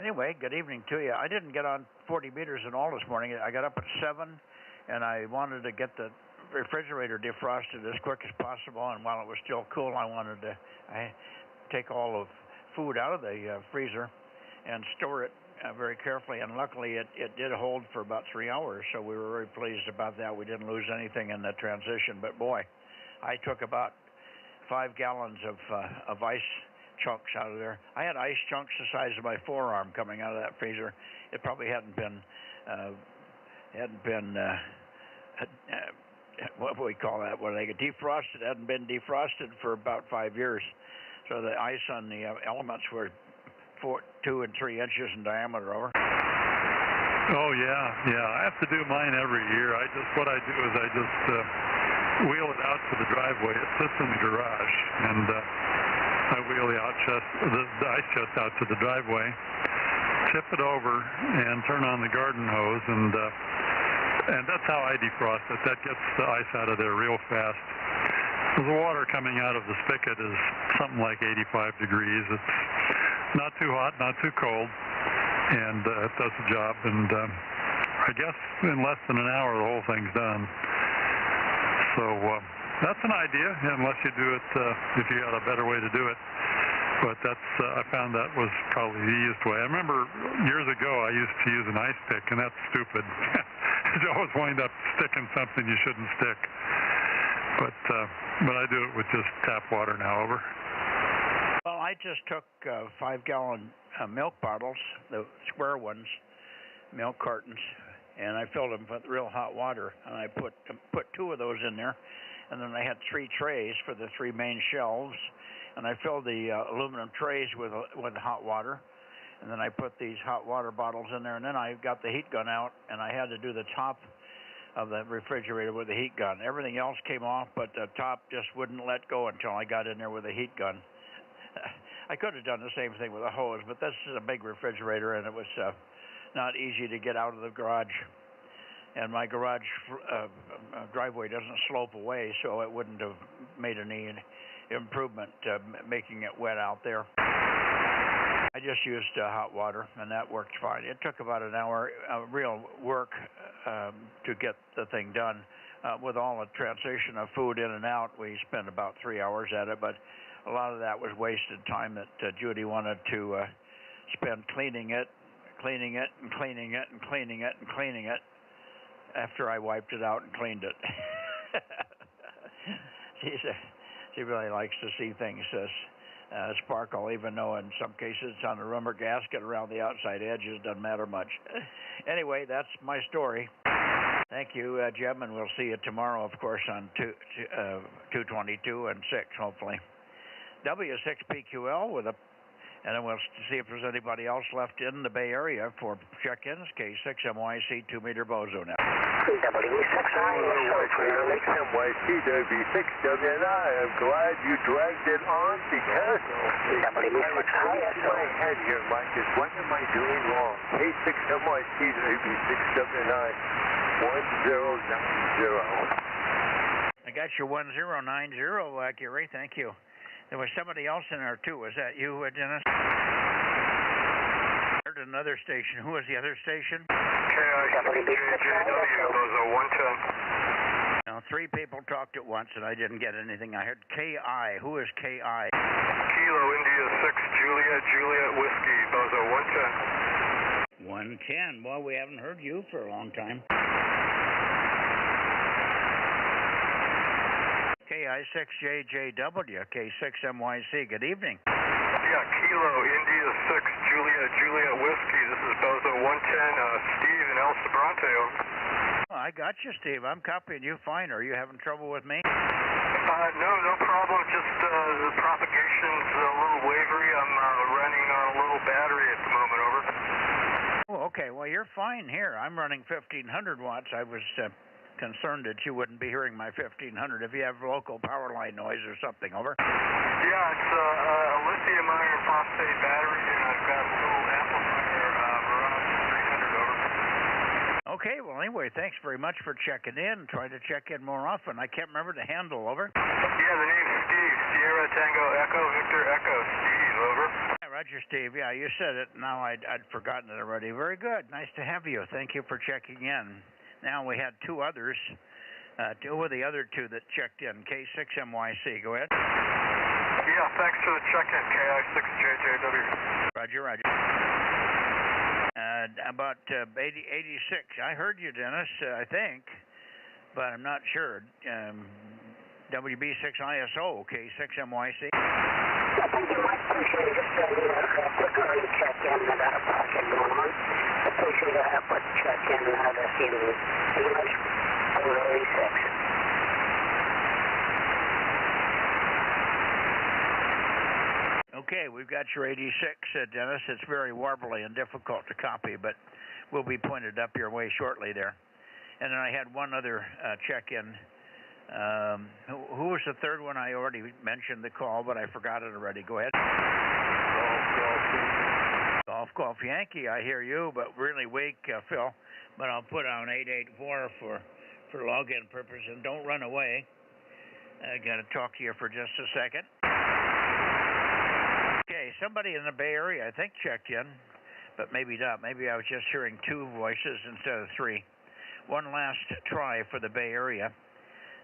F: Anyway, good evening to you. I didn't get on 40 meters at all this morning. I got up at 7, and I wanted to get the refrigerator defrosted as quick as possible, and while it was still cool, I wanted to take all of food out of the freezer and store it very carefully, and luckily it did hold for about 3 hours, so we were very pleased about that. We didn't lose anything in the transition, but boy, I took about 5 gallons of ice chunks out of there. I had ice chunks the size of my forearm coming out of that freezer. It probably hadn't been what do we call that? What do they get defrosted? It hadn't been defrosted for about 5 years. So the ice on the elements were 2 and 3 inches in diameter. Over.
L: Oh yeah. I have to do mine every year. What I do is I just wheel it out to the driveway. It sits in the garage, and I wheel the ice chest out to the driveway, tip it over, and turn on the garden hose, and that's how I defrost it. That gets the ice out of there real fast. The water coming out of the spigot is something like 85 degrees. It's not too hot, not too cold, and it does the job. And I guess in less than an hour, the whole thing's done. So that's an idea, unless you do it if you got a better way to do it. But I found that was probably the easiest way. I remember years ago I used to use an ice pick, and that's stupid. You always wind up sticking something you shouldn't stick. But I do it with just tap water now. Over.
F: Well, I just took 5-gallon milk bottles, the square ones, milk cartons, and I filled them with real hot water, and I put 2 of those in there, and then I had 3 trays for the 3 main shelves, and I filled the aluminum trays with hot water, and then I put these hot water bottles in there, and then I got the heat gun out, and I had to do the top of the refrigerator with the heat gun. Everything else came off, but the top just wouldn't let go until I got in there with the heat gun. I could have done the same thing with a hose, but this is a big refrigerator, and it was not easy to get out of the garage. And my garage driveway doesn't slope away, so it wouldn't have made any improvement making it wet out there. I just used hot water, and that worked fine. It took about an hour real work to get the thing done. With all the transition of food in and out, we spent about 3 hours at it, but a lot of that was wasted time that Judy wanted to spend cleaning it after I wiped it out and cleaned it. She really likes to see things sparkle, even though in some cases it's on the rubber gasket around the outside edges. Doesn't matter much. Anyway, that's my story. Thank you, Jim, and we'll see you tomorrow, of course, on 222 and 6, hopefully. W6PQL with a And then we'll see if there's anybody else left in the Bay Area for check-ins. K6MYC 2-meter Bozo Net.
M: KYC W6WNI. I'm glad you dragged it on because I was in my head here, Mike, is what am I doing wrong? K6MYC W6WNI 1090.
F: I got your 1090, Gary. Thank you. There was somebody else in there, too. Was that you, Dennis? I heard another station. Who was the other station?
I: KIJW, Bozo 110.
F: Now, 3 people talked at once, and I didn't get anything. I heard KI. Who is KI?
I: Kilo India 6, Juliet Whiskey, Bozo
F: 110.
I: 110.
F: Well, we haven't heard you for a long time. KI6JJW, K6MYC. Good evening.
I: Yeah, Kilo India 6, Juliet Whiskey. This is Bozo 110, Steve in El Sobrante.
F: Oh, I got you, Steve. I'm copying you fine. Are you having trouble with me?
I: No problem. Just the propagation's a little wavery. I'm running on a little battery at the moment. Over.
F: Oh, okay. Well, you're fine here. I'm running 1,500 watts. I was concerned that you wouldn't be hearing my 1,500 if you have local power line noise or something. Over.
I: Yeah, it's a lithium iron phosphate battery, and I've got a little amplifier around 300. Over.
F: Okay, well, anyway, thanks very much for checking in. Try to check in more often. I can't remember the handle. Over.
I: Yeah, the name's Steve. Sierra Tango Echo Victor Echo. Steve. Over.
F: Yeah, Roger, Steve. Yeah, you said it. Now I'd forgotten it already. Very good. Nice to have you. Thank you for checking in. Now we had 2 others. 2 of the other 2 that checked in. K6MYC. Go ahead.
I: Yeah, thanks for the check-in. KI6JJW.
F: Roger, Roger. About 86. I heard you, Dennis, I think, but I'm not sure. WB6ISO, K6MYC.
N: Yeah, thank you, Mike. Appreciate it. Just quick early check-in. I got a project going on. Appreciate it. Put check-in this evening. English 486.
F: Okay, we've got your 86, Dennis. It's very warbly and difficult to copy, but will be pointed up your way shortly there. And then I had one other check-in. Who was the third one? I already mentioned the call, but I forgot it already. Go ahead. Golf Yankee, I hear you, but really weak, Phil. But I'll put on 884 for login purpose, and don't run away. I got to talk to you for just a second. Okay, somebody in the Bay Area, I think, checked in, but maybe not. Maybe I was just hearing 2 voices instead of 3. One last try for the Bay Area.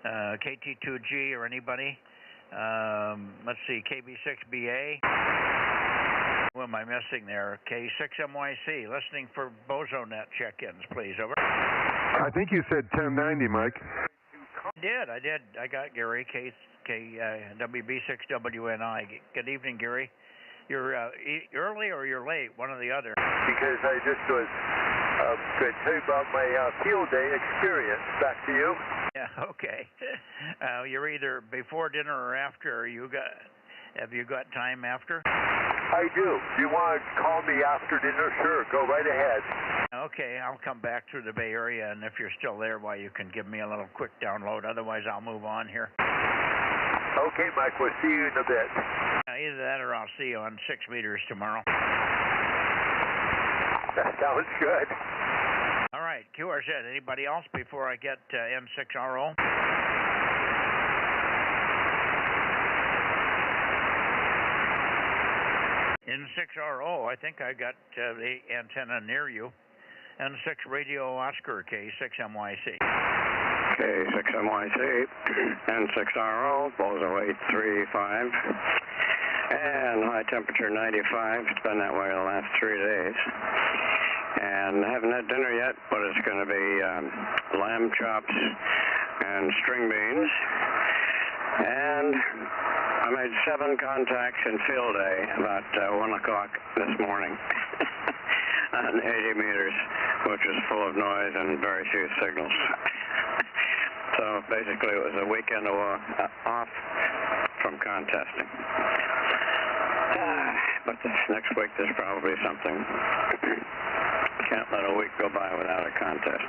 F: KT2G or anybody. Let's see, KB6BA. What am I missing there? K6MYC, listening for Bozo Net check-ins, please. Over.
H: I think you said 1090, Mike.
F: I did. I got Gary, WB6WNI. Good evening, Gary. You're early or you're late, one or the other.
M: Because I just was going to tell you about my field day experience. Back to you.
F: Yeah, okay. You're either before dinner or after. Have you got time after?
M: I do. If you want to call me after dinner, sure, go right ahead.
F: Okay, I'll come back through the Bay Area, and if you're still there, why, you can give me a little quick download. Otherwise, I'll move on here.
M: Okay, Mike, we'll see you in a bit.
F: Either that or I'll see you on 6 meters tomorrow.
M: That sounds good.
F: All right, QRZ. Anybody else before I get N6RO? N6RO, I think I got the antenna near you. N6 Radio Oscar, K6MYC.
O: K6MYC, N6RO, Bozo 835, and high temperature 95. It's been that way the last 3 days. And I haven't had dinner yet, but it's going to be lamb chops and string beans. And I made 7 contacts in field day about 1 o'clock this morning on 80 meters, which was full of noise and very few signals. So basically it was a weekend off from contesting. but next week there's probably something. Can't let a week go by without a contest.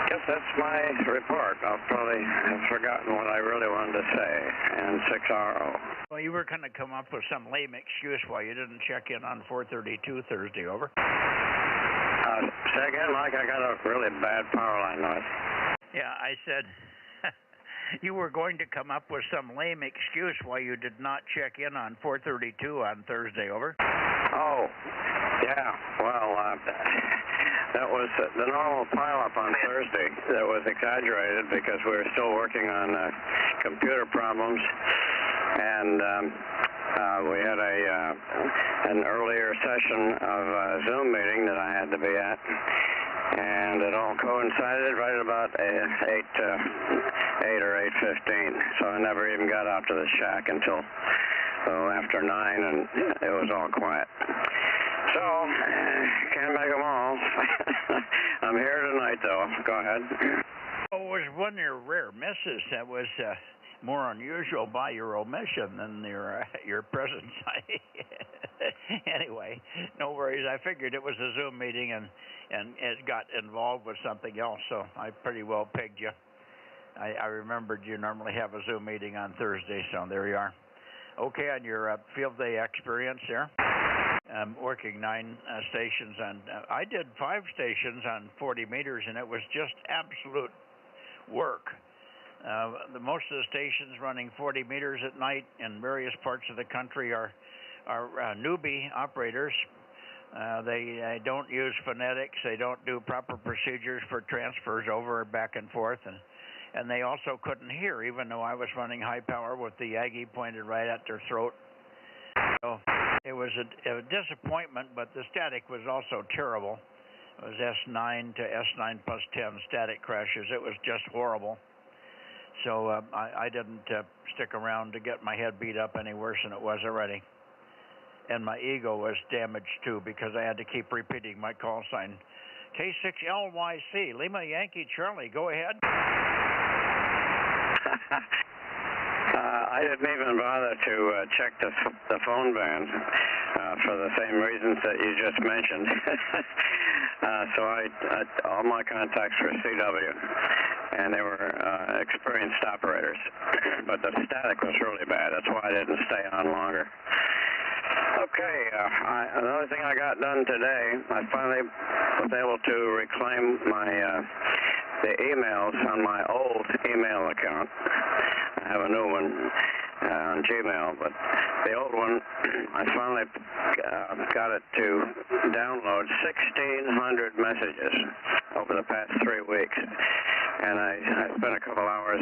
O: Guess that's my report. I'll probably have forgotten what I really wanted to say. And 6RO.
F: Well, you were going to come up with some lame excuse why you didn't check in on 432 Thursday, over.
O: Say again, Mike, I got a really bad power line noise.
F: Yeah, I said you were going to come up with some lame excuse why you did not check in on 432 on Thursday, over.
O: Oh, yeah, well, that was the normal pileup on Thursday. That was exaggerated because we were still working on computer problems, and we had an earlier session of a Zoom meeting that I had to be at, and it all coincided right about 8 or 8:15. So I never even got out to the shack until after 9, and it was all quiet. So, can't make them all. I'm here tonight, though. Go ahead.
F: Oh, it was one of your rare misses that was more unusual by your omission than your presence. Anyway, no worries. I figured it was a Zoom meeting and it got involved with something else, so I pretty well pegged you. I remembered you normally have a Zoom meeting on Thursday, so there you are. Okay, on your field day experience there. Working 9 stations, and I did 5 stations on 40 meters, and it was just absolute work. Most of the stations running 40 meters at night in various parts of the country are newbie operators. They don't use phonetics. They don't do proper procedures for transfers over, back and forth, and they also couldn't hear, even though I was running high power with the Aggie pointed right at their throat. So it was a disappointment, but the static was also terrible. It was S9 to S9 plus 10 static crashes. It was just horrible. So I didn't stick around to get my head beat up any worse than it was already. And my ego was damaged too because I had to keep repeating my call sign. K6LYC, Lima Yankee Charlie, go ahead.
O: I didn't even bother to check the phone band for the same reasons that you just mentioned. So all my contacts were CW, and they were experienced operators. But the static was really bad. That's why I didn't stay on longer. Okay, another thing I got done today, I finally was able to reclaim the emails on my old email account. I have a new one on Gmail, but the old one, I finally got it to download 1,600 messages over the past 3 weeks. And I spent a couple hours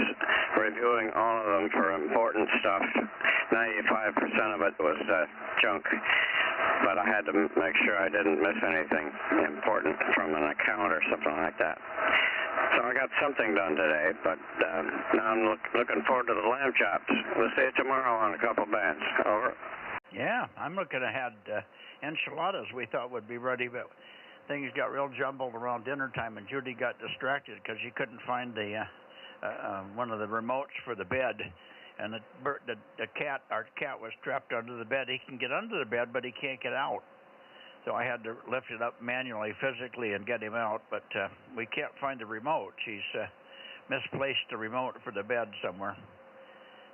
O: reviewing all of them for important stuff. 95% of it was junk, but I had to make sure I didn't miss anything important from an account or something like that. So I got something done today, but now I'm looking forward to the lamb chops. We'll see you tomorrow on a couple bands. Over.
F: Yeah, I'm looking ahead. Enchiladas we thought would be ready, but things got real jumbled around dinner time, and Judy got distracted because she couldn't find the one of the remotes for the bed, and our cat was trapped under the bed. He can get under the bed, but he can't get out. So I had to lift it up manually, physically, and get him out, but we can't find the remote. She's misplaced the remote for the bed somewhere.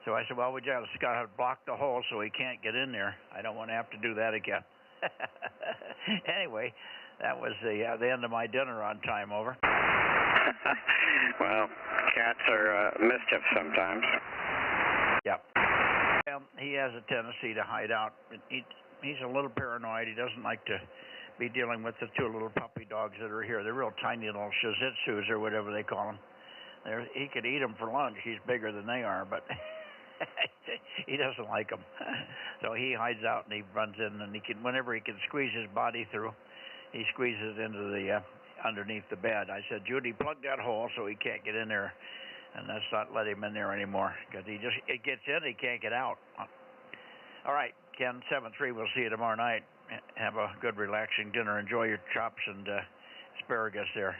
F: So I said, well, we just got to block the hole so he can't get in there. I don't want to have to do that again. Anyway, that was the end of my dinner on time, over.
O: Well, cats are mischief sometimes.
F: Yeah. Well, he has a tendency to hide out. He's a little paranoid. He doesn't like to be dealing with the 2 little puppy dogs that are here. They're real tiny little Shih Tzus or whatever they call them. He could eat them for lunch. He's bigger than they are, but he doesn't like them. So he hides out and he runs in, and whenever he can squeeze his body through, he squeezes into the underneath the bed. I said, Judy, plug that hole so he can't get in there, and let's not let him in there anymore because it gets in, he can't get out. All right, Ken, 7-3, we'll see you tomorrow night. Have a good, relaxing dinner. Enjoy your chops and asparagus there.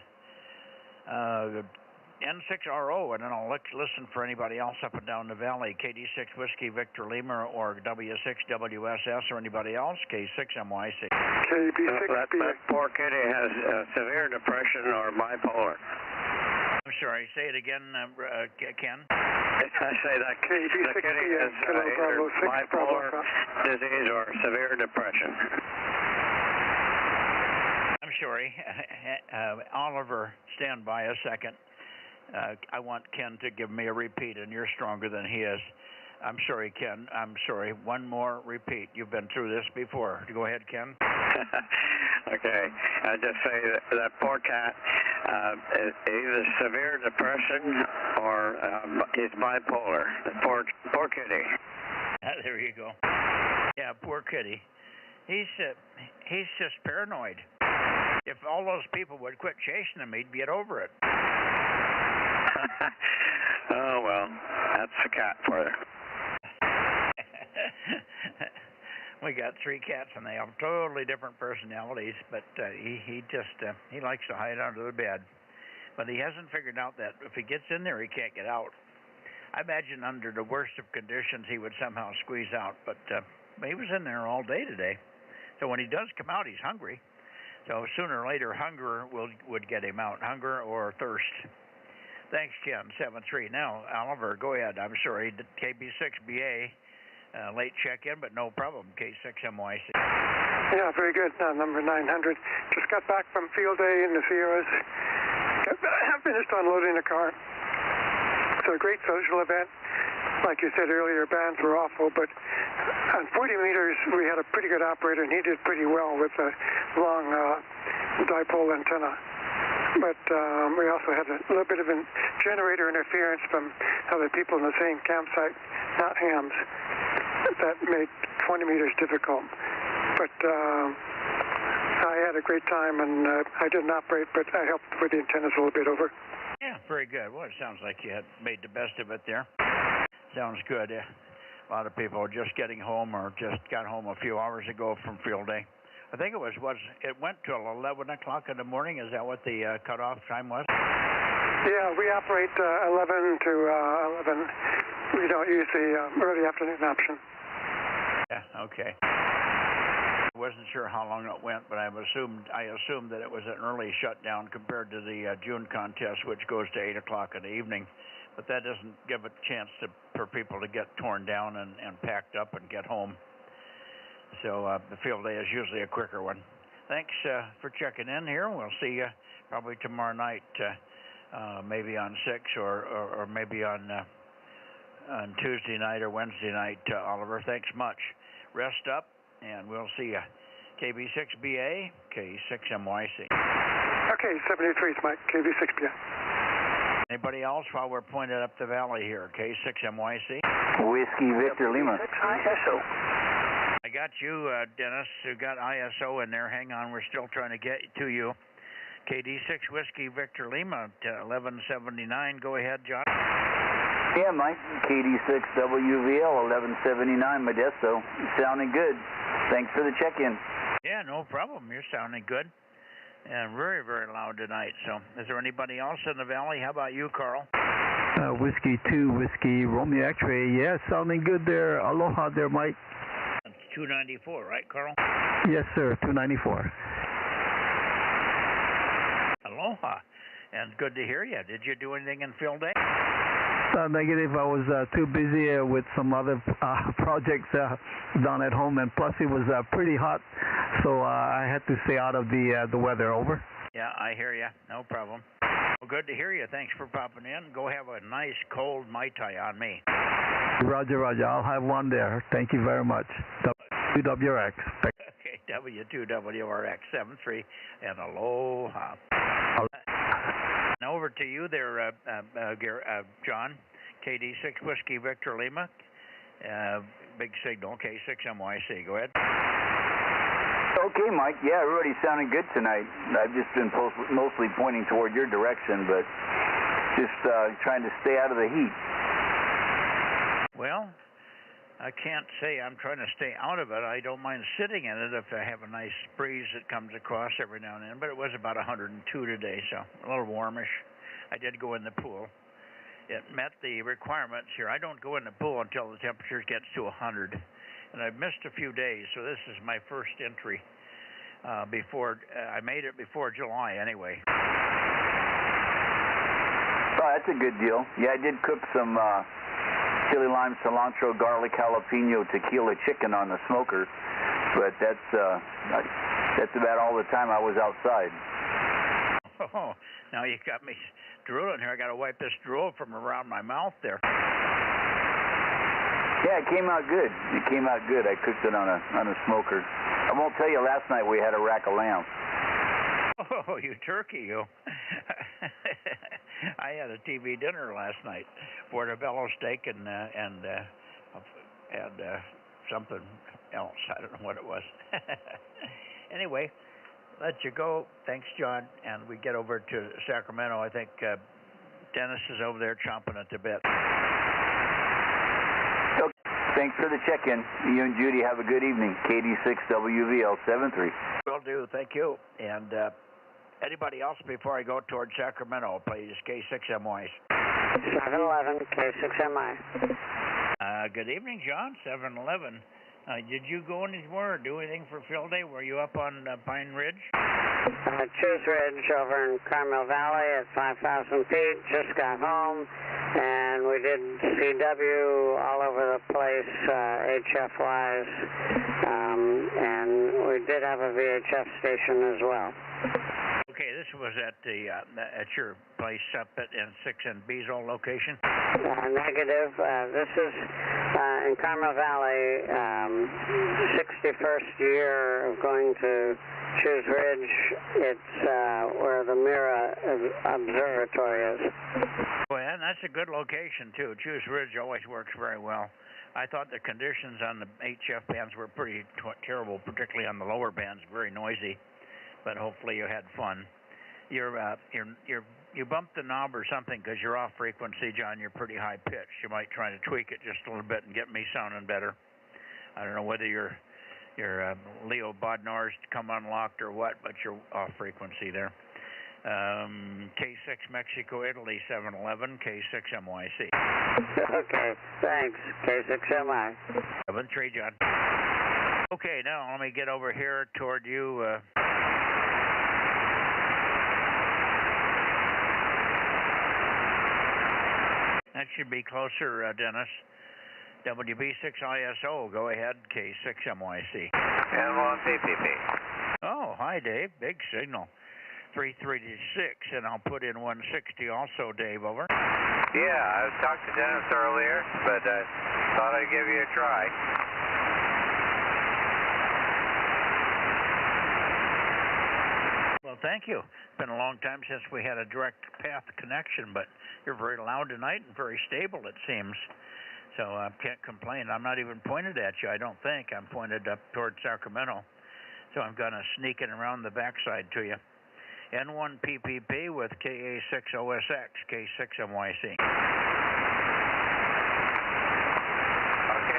F: N6RO, and then I'll listen for anybody else up and down the valley. KD6 Whiskey Victor Lima or W6WSS or anybody else. K6MYC.
O: That poor kitty has severe depression or bipolar.
F: I'm sorry, say it again, Ken.
O: I say that the kitty has either bipolar disease or severe depression.
F: I'm sorry. Oliver, stand by a second. I want Ken to give me a repeat, and you're stronger than he is. I'm sorry, Ken. I'm sorry. One more repeat. You've been through this before. Go ahead, Ken.
O: Okay. I just say that poor cat is either severe depression or he's bipolar. The poor kitty.
F: There you go. Yeah, poor kitty. He's just paranoid. If all those people would quit chasing him, he'd get over it.
O: Oh, well, that's the cat for you.
F: We got 3 cats, and they have totally different personalities, but he likes to hide under the bed. But he hasn't figured out that if he gets in there, he can't get out. I imagine under the worst of conditions, he would somehow squeeze out, but he was in there all day today. So when he does come out, he's hungry. So sooner or later, hunger would get him out, hunger or thirst. Thanks, Ken, 7-3. Now, Oliver, go ahead. I'm sorry, KB6BA, late check-in, but no problem, K6MYC.
P: Yeah, very good. Number 900. Just got back from field day in the Sierras. Finished unloading the car. It's a great social event. Like you said earlier, bands were awful, but on 40 meters, we had a pretty good operator, and he did pretty well with a long dipole antenna. But we also had a little bit of generator interference from other people in the same campsite, not hams. That made 20 meters difficult. But I had a great time, and I didn't operate, but I helped with the antennas a little bit over.
F: Yeah, very good. Well, it sounds like you had made the best of it there. Sounds good. A lot of people are just getting home or just got home a few hours ago from field day. I think it went till 11 o'clock in the morning. Is that what the cutoff time was?
P: Yeah, we operate 11 to 11. We don't use the early afternoon option.
F: Yeah, okay. I wasn't sure how long it went, but I assumed that it was an early shutdown compared to the June contest, which goes to 8 o'clock in the evening. But that doesn't give a chance for people to get torn down and packed up and get home. So the field day is usually a quicker one. Thanks for checking in here. We'll see you probably tomorrow night, maybe on 6 or maybe on Tuesday night or Wednesday night, Oliver. Thanks much. Rest up, and we'll see you. KB6BA, K6MYC.
P: Okay, 73 is Mike, KB6BA.
F: Anybody else while we're pointed up the valley here? K6MYC.
A: Whiskey Victor Lima.
J: ISO.
F: I got you, Dennis, who got ISO in there. Hang on, we're still trying to get to you. KD6 Whiskey Victor Lima, 1179. Go ahead, John.
A: Yeah, Mike. KD6 WVL, 1179, Modesto. Sounding good. Thanks for the check-in.
F: Yeah, no problem. You're sounding good. And very, very loud tonight. So, is there anybody else in the valley? How about you, Carl?
Q: Whiskey 2, Whiskey Romeo X-ray. Yeah, sounding good there. Aloha there, Mike.
F: It's 294, right, Carl?
Q: Yes, sir, 294.
F: Aloha. And good to hear you. Did you do anything in field day?
Q: Negative. I was too busy with some other projects down at home, and plus it was pretty hot, so I had to stay out of the weather. Over.
F: Yeah, I hear you. No problem. Well, good to hear you. Thanks for popping in. Go have a nice cold Mai Tai on me.
Q: Roger, Roger. I'll have one there. Thank you very much. W2WRX.
F: Okay, W2WRX 73 and aloha. Now over to you there, John. KD6 Whiskey Victor Lima. Big signal, K6MYC. Go ahead.
A: Okay, Mike. Yeah, everybody's sounding good tonight. I've just been mostly pointing toward your direction, but just trying to stay out of the heat.
F: Well, I can't say I'm trying to stay out of it. I don't mind sitting in it if I have a nice breeze that comes across every now and then, but it was about 102 today, so a little warmish. I did go in the pool. It met the requirements here. I don't go in the pool until the temperature gets to 100. And I've missed a few days, so this is my first entry before, I made it before July anyway.
A: Oh, that's a good deal. Yeah, I did cook some chili lime, cilantro, garlic, jalapeno, tequila chicken on the smoker, but that's about all the time I was outside.
F: Oh, now you got me drooling here. I got to wipe this drool from around my mouth there.
A: Yeah, it came out good. It came out good. I cooked it on a smoker. I won't tell you, last night we had a rack of lamb.
F: Oh, you turkey, you. I had a TV dinner last night, portobello steak and something else. I don't know what it was. Anyway, let you go. Thanks, John. And we get over to Sacramento. I think Dennis is over there chomping at the bit.
A: Thanks for the check-in. You and Judy have a good evening. KD6WVL73.
F: Will do. Thank you. And anybody else before I go towards Sacramento, please, K6MY.
R: 711 K6MI.
F: Good evening, John. 711. Did you go anywhere or do anything for Field Day? Were you up on Pine Ridge?
R: Choose Ridge over in Carmel Valley at 5,000 feet. Just got home, and we did CW all over the place, HF-wise, and we did have a VHF station as well.
F: Okay, this was at the at your place up in 6 and Beazle location?
R: Negative. This is in Carmel Valley, 61st year of going to Choose Ridge. It's where the Mira Observatory is.
F: Well, and that's a good location, too. Choose Ridge always works very well. I thought the conditions on the HF bands were pretty terrible, particularly on the lower bands, very noisy. But hopefully you had fun. You bumped the knob or something because you're off frequency, John. You're pretty high pitched. You might try to tweak it just a little bit and get me sounding better. I don't know whether your Leo Bodnar's come unlocked or what, but you're off frequency there. K6 Mexico, Italy, 711, K6 MYC.
R: Okay, thanks. K6MI.
F: 73, John. Okay, now let me get over here toward you. That should be closer, Dennis. WB6ISO, go ahead, K6MYC.
S: N1PPP.
F: Oh, hi, Dave. Big signal. 336, and I'll put in 160 also, Dave, over.
S: Yeah, I talked to Dennis earlier, but I thought I'd give you a try.
F: Well, thank you. It's been a long time since we had a direct path connection, but you're very loud tonight and very stable, it seems. So I can't complain. I'm not even pointed at you, I don't think. I'm pointed up toward Sacramento. So I'm going to sneak it around the backside to you. N1PPP with KA6OSX, K6MYC.
S: Okay,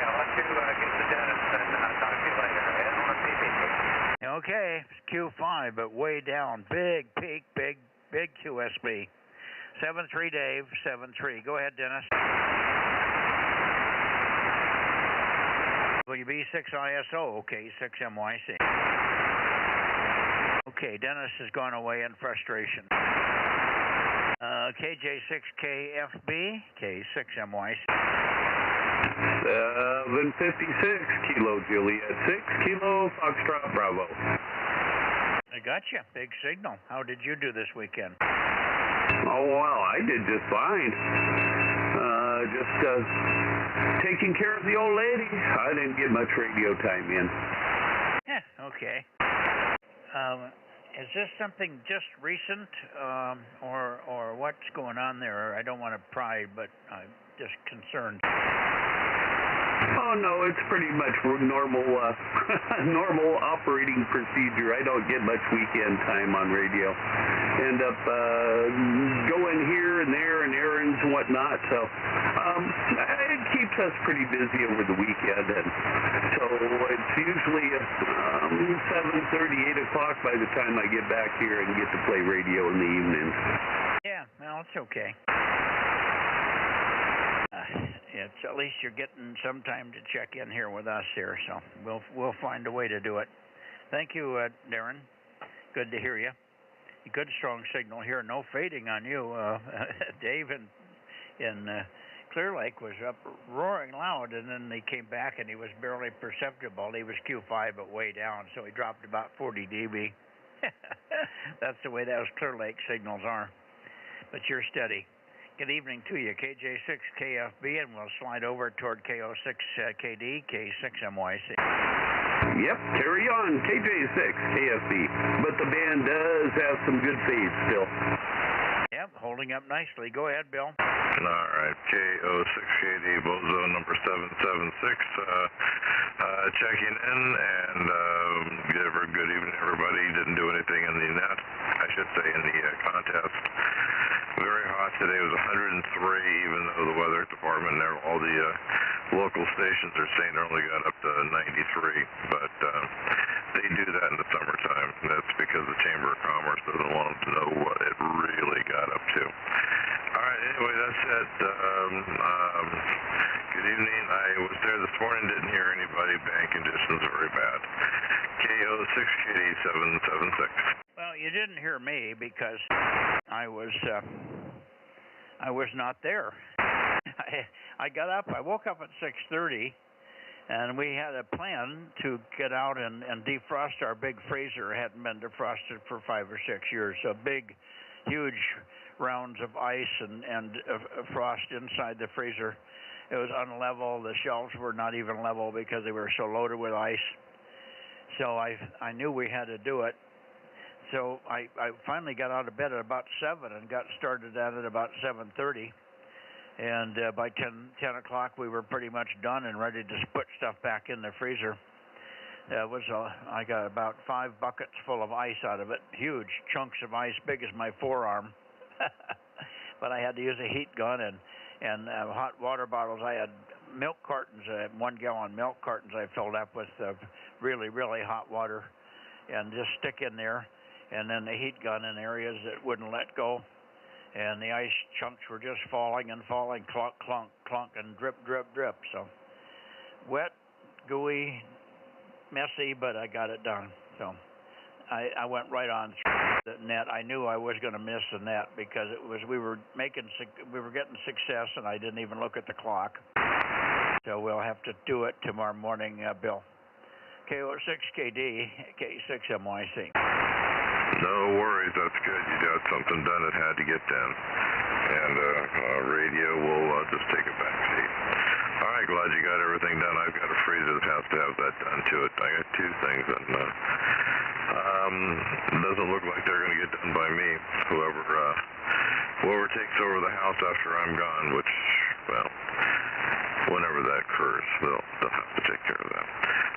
S: I'll let you get to Dennis, and I'll talk to you later. N1PPP.
F: Okay, it's Q5, but way down. Big peak, big QSB. 73, Dave, 73. Go ahead, Dennis. WB6ISO, okay, 6MYC. Okay, Dennis has gone away in frustration. KJ6KFB, K6MYC.
T: 756, Kilo Juliet 6, Kilo Foxtrot Bravo.
F: I got you. Big signal. How did you do this weekend?
T: Oh, well, I did just fine. Just taking care of the old lady. I didn't get much radio time in.
F: Yeah, okay. Is this something just recent, or what's going on there? I don't want to pry, but I'm just concerned.
T: Oh, no, it's pretty much normal normal operating procedure. I don't get much weekend time on radio. End up going here and there and errands and whatnot. So it keeps us pretty busy over the weekend. And so it's usually 7:30, 8 o'clock by the time I get back here and get to play radio in the evenings.
F: Yeah, well, Well, it's okay. It's at least you're getting some time to check in here with us here, so we'll find a way to do it. Thank you, Darren. Good to hear you. Good strong signal here. No fading on you. Dave in Clear Lake was up roaring loud, and then he came back and he was barely perceptible. He was Q5 but way down, so he dropped about 40 dB. That's the way those Clear Lake signals are. But you're steady. Good evening to you, KJ6 KFB, and we'll slide over toward KO6 KD, K6MYC.
T: Yep, carry on, KJ6 KFB. But the band does have some good fades still.
F: Yep, holding up nicely. Go ahead, Bill.
U: All right, KO6KD, Bozo number 776, checking in, and good evening, everybody. Didn't do anything in the net, I should say, in the contest. Very hot today. It was 103, even though the weather department and all the local stations are saying it only got up to 93, but they do that in the summertime. That's because the Chamber of Commerce doesn't want them to know what it really got up to. All right, anyway, that's it. Good evening. I was there this morning, didn't hear anybody. Band conditions are very bad. KO6KD776.
F: Well, you didn't hear me because I was not there. I got up. I woke up at 6:30, and we had a plan to get out and defrost our big freezer. It hadn't been defrosted for 5 or 6 years. So big, huge rounds of ice and frost inside the freezer. It was unlevel. The shelves were not even level because they were so loaded with ice. So I knew we had to do it. So I finally got out of bed at about 7 and got started at it about 7:30. And by 10 o'clock, we were pretty much done and ready to put stuff back in the freezer. I got about 5 buckets full of ice out of it, huge chunks of ice, big as my forearm. But I had to use a heat gun and hot water bottles. I had milk cartons, 1-gallon milk cartons I filled up with really, really hot water, and just stick in there. And then the heat gun in areas that wouldn't let go. And the ice chunks were just falling and falling, clunk, clunk, clunk, and drip, drip, drip. So wet, gooey, messy, but I got it done. So I went right on through the net. I knew I was going to miss the net because we were getting success, and I didn't even look at the clock. So we'll have to do it tomorrow morning, Bill. KO6KD, K6MYC.
U: No worries, that's good. You got something done that had to get done. And radio will just take a back seat. All right, glad you got everything done. I've got a freezer that has to have that done to it. I got 2 things, and it doesn't look like they're going to get done by me. Whoever takes over the house after I'm gone, which, well, whenever that occurs, they'll have to take care of that.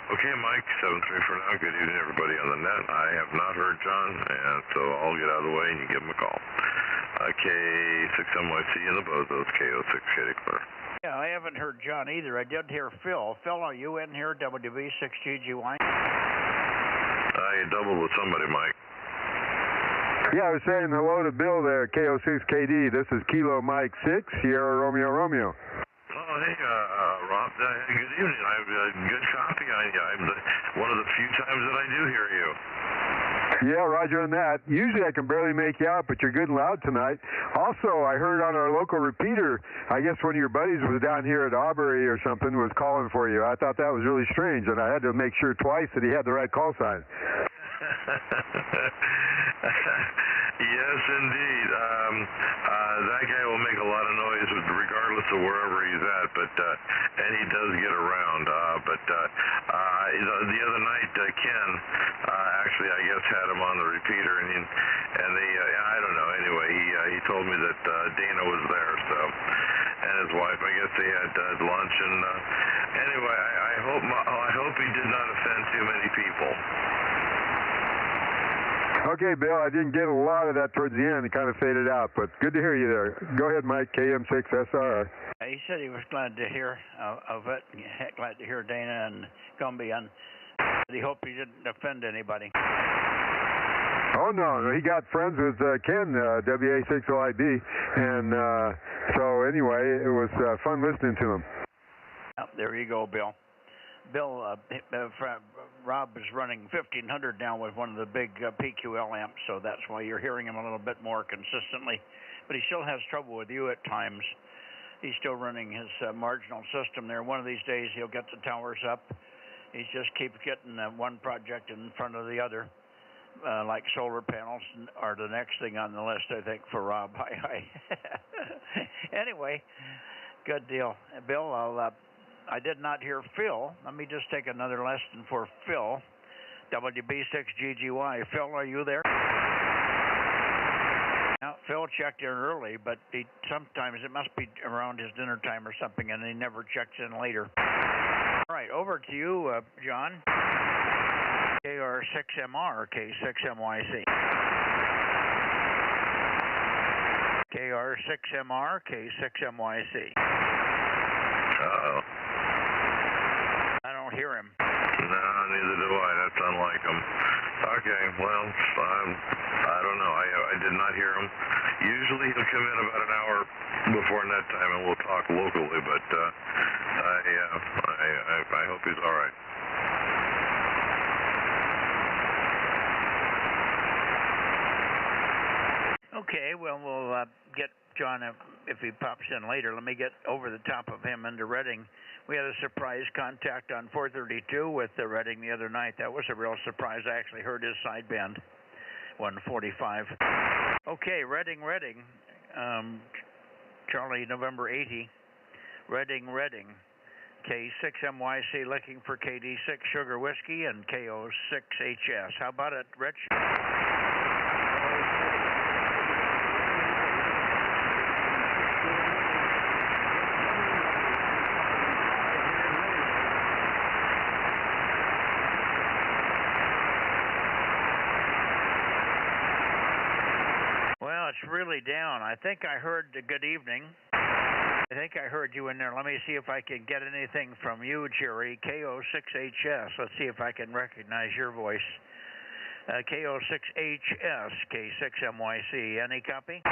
U: Okay, Mike, 7-3 for now. Good evening, everybody on the net. I have not heard John, and so I'll get out of the way and you give him a call. K6MYC in the Bozos, KO6 Kitty Clear.
F: Yeah, I haven't heard John either. I did hear Phil. Phil, are you in here, WB6GGY?
U: You doubled with somebody, Mike.
H: Yeah, I was saying hello to Bill there, KO6KD. This is Kilo Mike 6, Sierra Romeo Romeo.
U: Oh, hey, Rob. Good evening. Good copy on you. One of the few times that I do hear you.
H: Yeah, roger on that. Usually I can barely make you out, but you're good and loud tonight. Also, I heard on our local repeater, I guess one of your buddies was down here at Aubrey or something, was calling for you. I thought that was really strange, and I had to make sure twice that he had the right call sign.
U: Yes, indeed. That guy will make a lot of noise regardless of wherever he's at, and he does get around. The other night, Ken, actually, I guess, had him on the repeater, and I don't know. Anyway, he told me that Dana was there, and his wife. I guess they had lunch, and anyway, I hope he did not offend too many people.
H: Okay, Bill, I didn't get a lot of that towards the end. It kind of faded out, but good to hear you there. Go ahead, Mike, KM6SR.
F: He said he was glad to hear of it, glad to hear Dana and Gumby, and he hoped he didn't offend anybody.
H: Oh, no. He got friends with Ken, WA6OIB. And so, anyway, it was fun listening to him.
F: There you go, Bill. Bill, Rob is running 1500 now with one of the big PQL amps, so that's why you're hearing him a little bit more consistently. But he still has trouble with you at times. He's still running his marginal system there. One of these days he'll get the towers up. He just keeps getting one project in front of the other, like solar panels are the next thing on the list, I think, for Rob. Hi. Anyway, good deal. Bill, I did not hear Phil. Let me just take another lesson for Phil. WB6GGY. Phil, are you there? Now, Phil checked in early, but sometimes it must be around his dinner time or something, and he never checks in later. All right, over to you, John. KR6MR, K6MYC. KR6MR, K6MYC.
U: Uh-oh.
F: I don't hear him.
U: No, neither do I. That's unlike him. Okay, well, I don't know. I did not hear him. Usually he'll come in about an hour before net time and we'll talk locally, but I hope he's all right.
F: Okay, well, we'll get John, if he pops in later, let me get over the top of him into Reading. We had a surprise contact on 432 with Reading the other night. That was a real surprise. I actually heard his sideband, 145. Okay, Reading. Charlie, November 80. Reading. K6MYC looking for KD6 Sugar Whiskey and KO6HS. How about it, Rich? Well, it's really down. I think I heard good evening. I think I heard you in there. Let me see if I can get anything from you, Jerry. KO6HS. Let's see if I can recognize your voice. KO6HS, K6MYC. Any copy?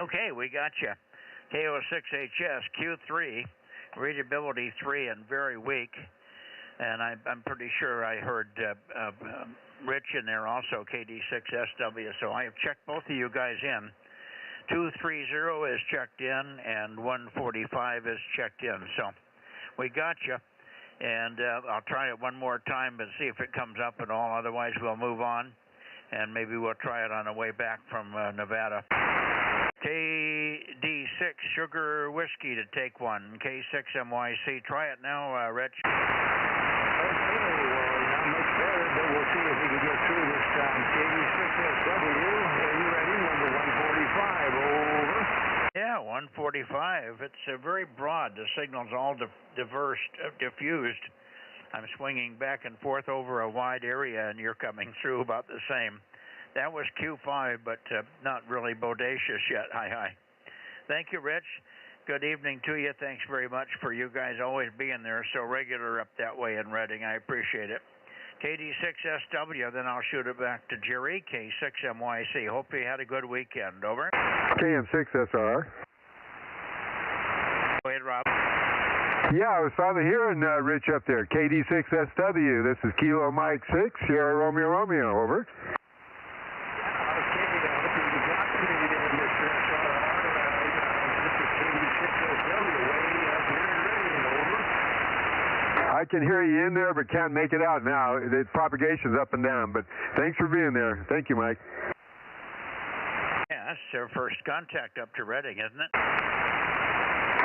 F: Okay, we got you. KO6HS, Q3, readability 3 and very weak. And I'm pretty sure I heard Rich in there also, KD6SW. So I have checked both of you guys in. 230 is checked in and 145 is checked in. So we got you. And I'll try it one more time and see if it comes up at all. Otherwise, we'll move on. And maybe we'll try it on the way back from Nevada. KD6 Sugar Whiskey to take one. K6MYC. Try it now, Rich.
B: Okay, well, not much better, but we'll see if we can get through this time. KD6SW, are you ready? Number 145, over.
F: Yeah, 145. It's very broad. The signal's all diffused. I'm swinging back and forth over a wide area, and you're coming through about the same. That was Q5, but not really bodacious yet. Hi. Thank you, Rich. Good evening to you. Thanks very much for you guys always being there so regular up that way in Reading. I appreciate it. KD6SW, then I'll shoot it back to Jerry, K6MYC. Hope you had a good weekend. Over.
H: KM6SR.
F: Go ahead, Rob.
H: Yeah, I was finally hearing Rich up there. KD6SW. This is Kilo Mike 6, Sierra Romeo. Over. I can hear you in there, but can't make it out now. The propagation's up and down, but thanks for being there. Thank you, Mike.
F: Yeah, that's their first contact up to Reading, isn't it?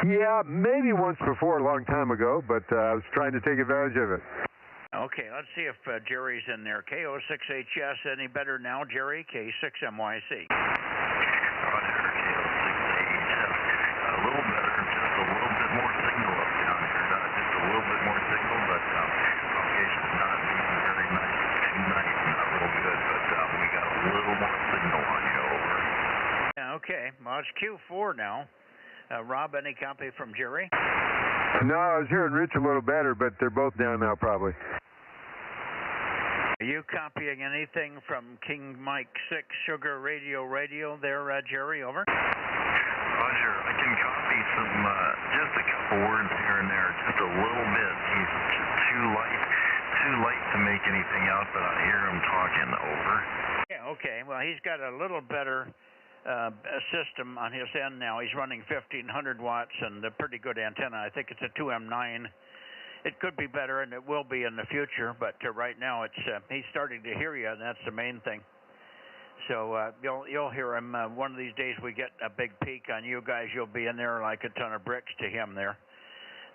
H: Yeah, maybe once before a long time ago, but I was trying to take advantage of it.
F: Okay, let's see if Jerry's in there. KO6HS, any better now, Jerry? K6MYC.
U: Roger, KO6HS. A little better, just a little bit more signal up down here. Just a little bit more signal, but propagation's not being very nice, not real good, but
F: Well, it's Q4 now. Rob, any copy from Jerry?
H: No, I was hearing Rich a little better, but they're both down now probably.
F: Are you copying anything from King Mike 6 Sugar Radio there, Jerry? Over.
E: Roger, I can copy some, just a couple words here and there, just a little bit. He's just too light to make anything out, but I hear him talking. Over.
F: Yeah, okay. Well, he's got a little better system on his end now. He's running 1,500 watts and a pretty good antenna. I think it's a 2M9. It could be better, and it will be in the future, but right now it's he's starting to hear you, and that's the main thing. So you'll hear him one of these days. We get a big peak on you guys. You'll be in there like a ton of bricks to him there.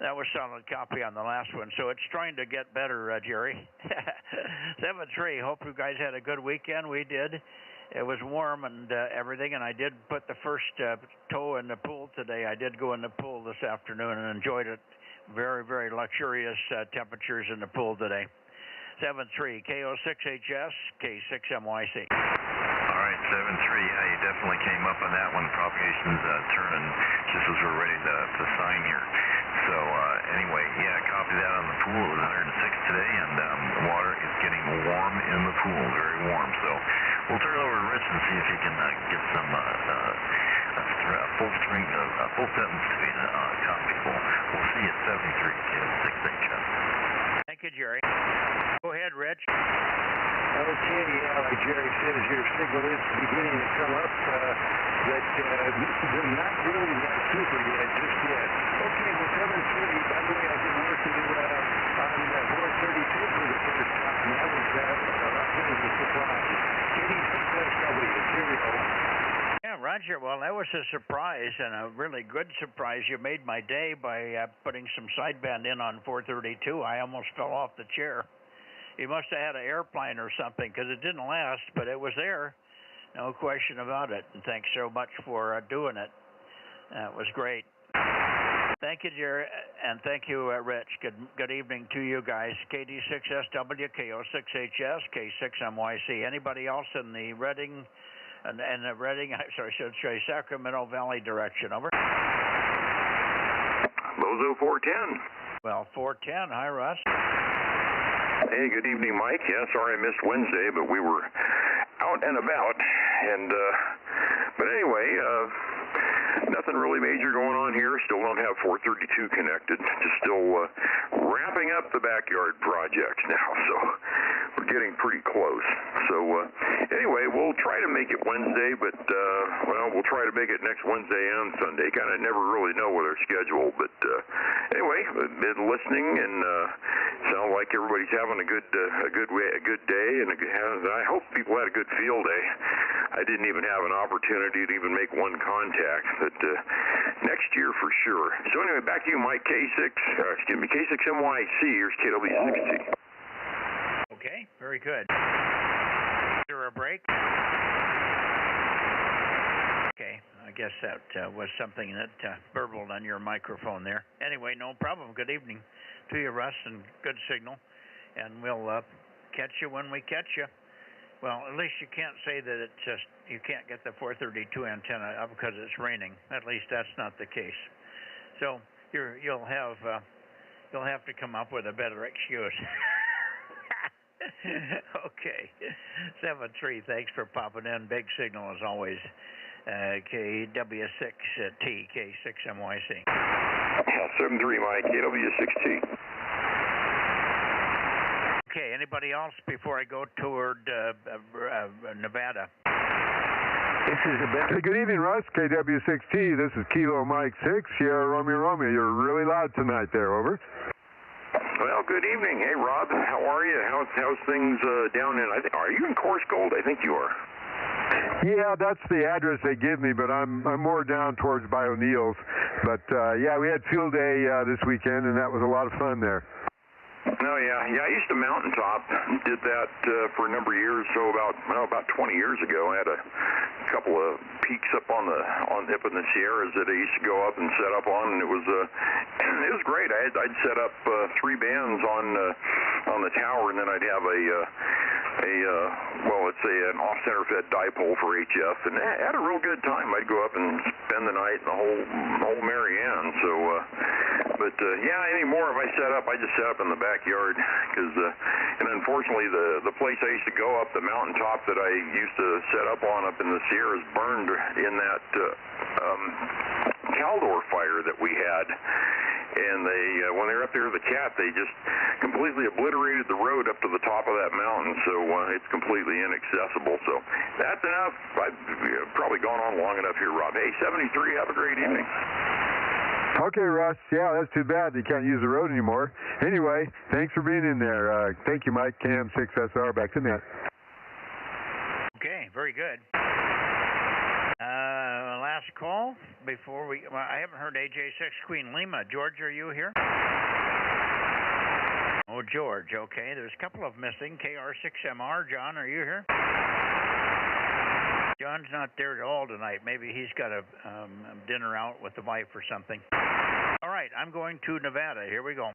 F: That was solid copy on the last one, so it's trying to get better, Jerry. 7-3. Hope you guys had a good weekend. We did. It was warm and everything, and I did put the first toe in the pool today. I did go in the pool this afternoon and enjoyed it. Very, very luxurious temperatures in the pool today. 7-3, KO6HS, K6MYC.
E: All right, 7-3, yeah, you definitely came up on that one. Propagation's turning just as we're ready to sign here. So anyway, yeah, copy that on the pool. It was 106 today, and the water is getting warm in the pool, very warm. So we'll turn it over to Rich and see if he can get some full sentence to be copyable. We'll see you at 73, KO6HS.
F: Thank you, Jerry. Go ahead, Rich.
B: Okay, yeah, like Jerry said, as your signal is beginning to come up, but they're not really that super yet, just yet. Okay, well, 7-3, by the way, I've been working on 432 for the first time. That was a surprise. KD6SW, cheerio.
F: Yeah, Roger. Well, that was a surprise and a really good surprise. You made my day by putting some sideband in on 432. I almost fell off the chair. You must have had an airplane or something because it didn't last, but it was there. No question about it. And thanks so much for doing it. That was great. Thank you, Jerry, and thank you, Rich. Good evening to you guys. KD6SW, KO6HS, K6MYC. Anybody else in the Redding? And the Redding, sorry, should say Sacramento Valley direction, over.
V: Bozo 410.
F: Well, 410. Hi, Russ.
V: Hey, good evening, Mike. Yeah, sorry I missed Wednesday, but we were out and about. And, but anyway, nothing really major going on here. Still don't have 432 connected. Just still wrapping up the backyard projects now. So we're getting pretty close. So anyway, we'll try to make it Wednesday, but well, we'll try to make it next Wednesday and Sunday. Kind of never really know with our schedule, but anyway, been listening, and sounds like everybody's having a good day, and I hope people had a good field day. I didn't even have an opportunity to even make one contact, but next year for sure. So anyway, back to you, Mike. K6MYC. Here's KW60.
F: Okay, very good. Is there a break? Okay, I guess that was something that burbled on your microphone there. Anyway, no problem. Good evening to you, Russ, and good signal. And we'll catch you when we catch you. Well, at least you can't say that it's just you can't get the 432 antenna up because it's raining. At least that's not the case. So you'll have to come up with a better excuse. Okay, 7-3. Thanks for popping in. Big signal as always. KW6T, K6MYC.
V: Yeah, 7-3, Mike. KW6T.
F: Okay, anybody else before I go toward Nevada?
H: This is hey, good evening, Russ. KW6T. This is Kilo Mike 6. Sierra Romeo. You're really loud tonight there, over.
V: Well, good evening. Hey, Rob. How are you? How's things down in, are you in Coarse Gold? I think you are.
H: Yeah, that's the address they give me, but I'm more down towards by O'Neill's. But, yeah, we had field day this weekend, and that was a lot of fun there.
V: Oh, yeah. Yeah, I used to mountaintop. Did that for a number of years. So about 20 years ago, I had a couple of peaks up up in the Sierras that I used to go up and set up on, and it was great. I'd set up 3 bands on the tower, and then I'd have a an off-center fed dipole for HF, and had a real good time. I'd go up and spend the night in the whole Mary Ann. So, anymore if I set up, I just set up in the backyard, because, and unfortunately the place I used to go up, the mountaintop that I used to set up on up in the Sierras, burned in that Caldor fire that we had. And they, when they were up there with the cat, they just completely obliterated the road up to the top of that mountain, so it's completely inaccessible. So that's enough. I've probably gone on long enough here, Rob. Hey, 73, have a great evening.
H: Okay, Russ. Yeah, that's too bad. You can't use the road anymore. Anyway, thanks for being in there. Thank you, Mike. KM6SR, back to net.
F: Okay, very good. Last call before I haven't heard AJ6 Queen Lima. George, are you here? Oh, George, okay. There's a couple of missing. KR6MR, John, are you here? John's not there at all tonight. Maybe he's got a dinner out with the wife or something. All right, I'm going to Nevada. Here we go.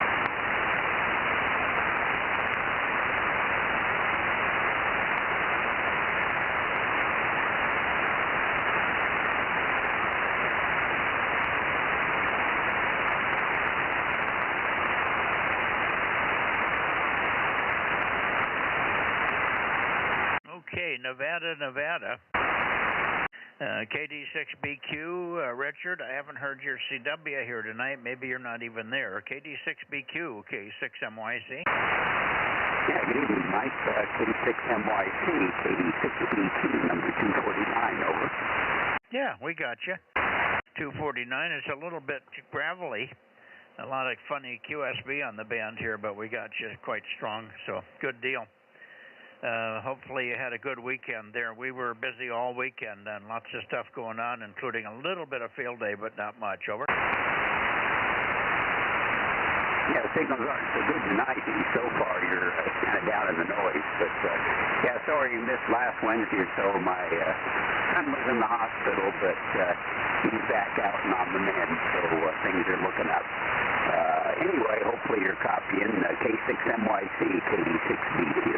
F: Okay, Nevada. KD6BQ, Richard, I haven't heard your CW here tonight. Maybe you're not even there. KD6BQ, K6MYC.
D: Yeah, good evening, Mike. K6MYC, KD6BQ, number 249, over.
F: Yeah, we got you. 249, it's a little bit gravelly. A lot of funny QSB on the band here, but we got you quite strong, so good deal. Hopefully you had a good weekend there. We were busy all weekend and lots of stuff going on, including a little bit of field day, but not much. Over.
D: Yeah, the signals aren't so good tonight. So far, you're kind of down in the noise. But, sorry you missed last Wednesday or so. My son was in the hospital, but he's back out and on the mend, so things are looking up. Anyway, hopefully you're copying K6MYC, KD6BQ.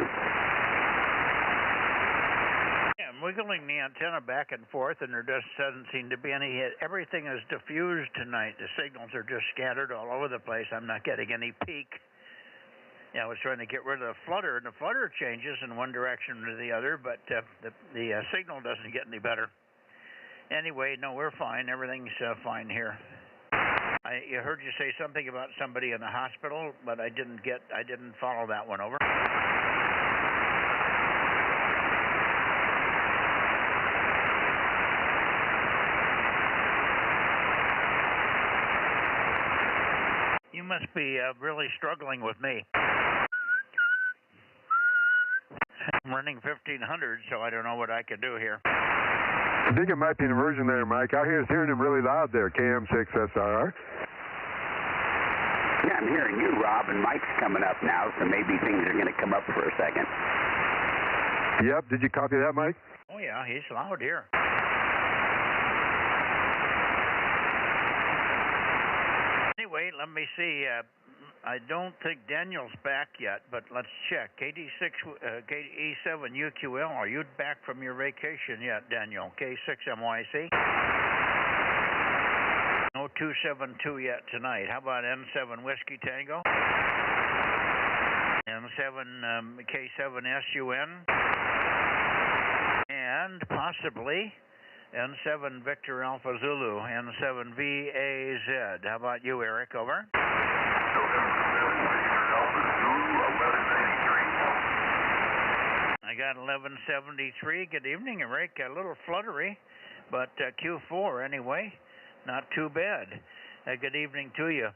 F: Wiggling the antenna back and forth, and there just doesn't seem to be any hit. Everything is diffused tonight. The signals are just scattered all over the place. I'm not getting any peak. I was trying to get rid of the flutter, and the flutter changes in one direction or the other, but the signal doesn't get any better. Anyway, no, we're fine. Everything's fine here. I heard you say something about somebody in the hospital, but I didn't follow that one. Over. You must be really struggling with me. I'm running 1500, so I don't know what I can do here.
H: I think it might be an inversion there, Mike. I was hearing him really loud there, KM6SR.
D: Yeah, I'm hearing you, Rob, and Mike's coming up now, so maybe things are going to come up for a second.
H: Yep, did you copy that, Mike?
F: Oh, yeah, he's loud here. Anyway, let me see. I don't think Daniel's back yet, but let's check. KD6E7UQL, are you back from your vacation yet, Daniel? K6MYC? No 272 yet tonight. How about N7 Whiskey Tango? N7 K7SUN? And possibly N7 Victor Alpha Zulu, N7 VAZ. How about you, Eric? Over. I got 1173. Good evening, Eric. A little fluttery, but Q4 anyway. Not too bad. Good evening to you.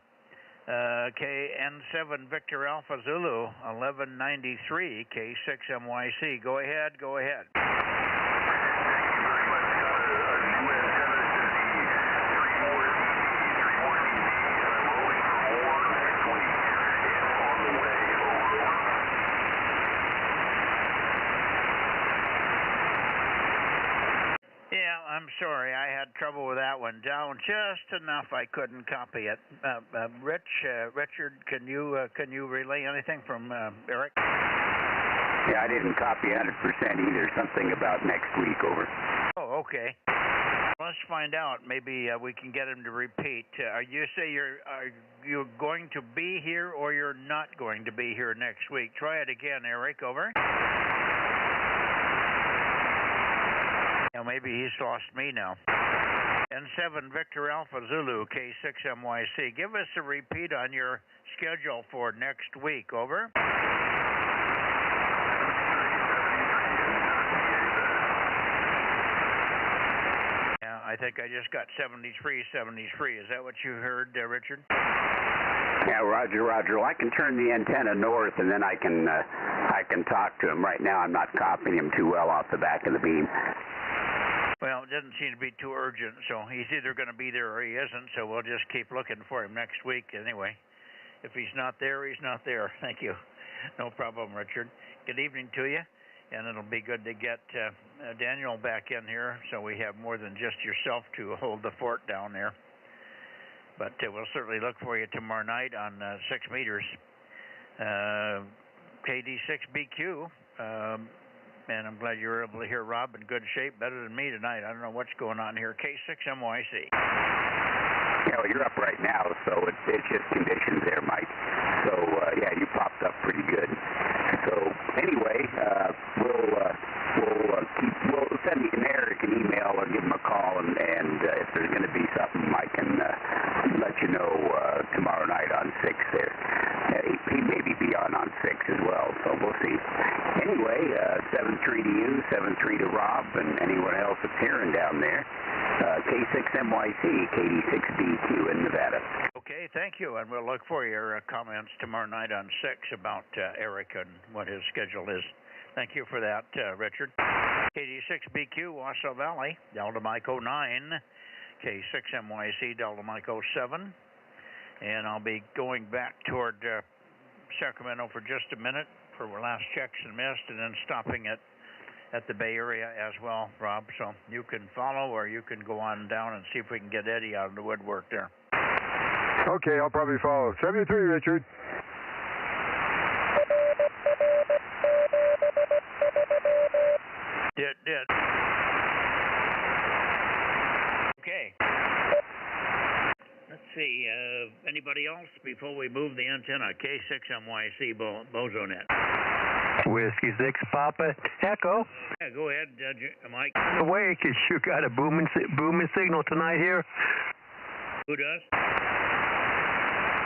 F: N7 Victor Alpha Zulu, 1193, K6MYC. Go ahead. Yeah, I'm sorry. I had trouble with that one. Down just enough. I couldn't copy it. Richard, can you relay anything from Eric?
D: Yeah, I didn't copy 100% either. Something about next week, over.
F: Oh, okay. Let's find out. Maybe we can get him to repeat. You say you're going to be here or you're not going to be here next week. Try it again, Eric. Over. Now maybe he's lost me now. N7 Victor Alpha Zulu K6MYC. Give us a repeat on your schedule for next week. Over. Yeah, I think I just got 73. Is that what you heard, Richard?
D: Yeah, Roger. Well, I can turn the antenna north, and then I can talk to him. Right now, I'm not copying him too well off the back of the beam.
F: Well, it doesn't seem to be too urgent, so he's either going to be there or he isn't, so we'll just keep looking for him next week anyway. If he's not there, he's not there. Thank you. No problem, Richard. Good evening to you, and it'll be good to get Daniel back in here so we have more than just yourself to hold the fort down there. But we'll certainly look for you tomorrow night on 6 meters. KD6BQ. And I'm glad you were able to hear Rob in good shape, better than me tonight. I don't know what's going on here. K6MYC.
D: Yeah, well, you're up right now, so it's just conditions there, Mike. So, yeah, you popped up pretty good. So, anyway, we'll send Eric an email or give him a call, and if there's going to be something, I can let you know tomorrow night on 6 there. He maybe be on 6 as well, so we'll see. Anyway, 7-3 to you, 7-3 to Rob, and anyone else that's hearing down there. K6MYC, KD6BQ in Nevada.
F: Okay, thank you, and we'll look for your comments tomorrow night on 6 about Eric and what his schedule is. Thank you for that, Richard. KD6BQ, Wassaw Valley, Delta Mike 09, K6MYC, Delta Mike 07. And I'll be going back toward Sacramento for just a minute for our last checks and missed, and then stopping at the Bay Area as well, Rob. So you can follow, or you can go on down and see if we can get Eddie out of the woodwork there.
H: Okay, I'll probably follow. 73, Richard.
F: Did. Okay. Let's see, anybody else before we move the antenna? K6MYC Bozo Net.
I: Whiskey 6 Papa Echo.
F: Yeah, go ahead, Mike.
I: Away, because you got a booming signal tonight here.
F: Who does?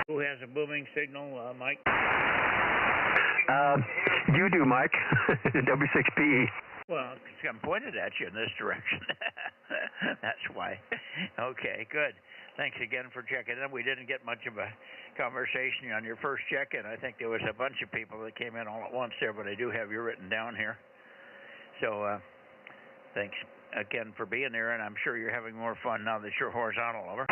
F: Who has a booming signal, Mike?
I: You do, Mike. W6PE.
F: Well, I'm pointed at you in this direction. That's why. Okay, good. Thanks again for checking in. We didn't get much of a conversation on your first check-in. I think there was a bunch of people that came in all at once there, but I do have you written down here. So thanks again for being there, and I'm sure you're having more fun now that you're horizontal. Over.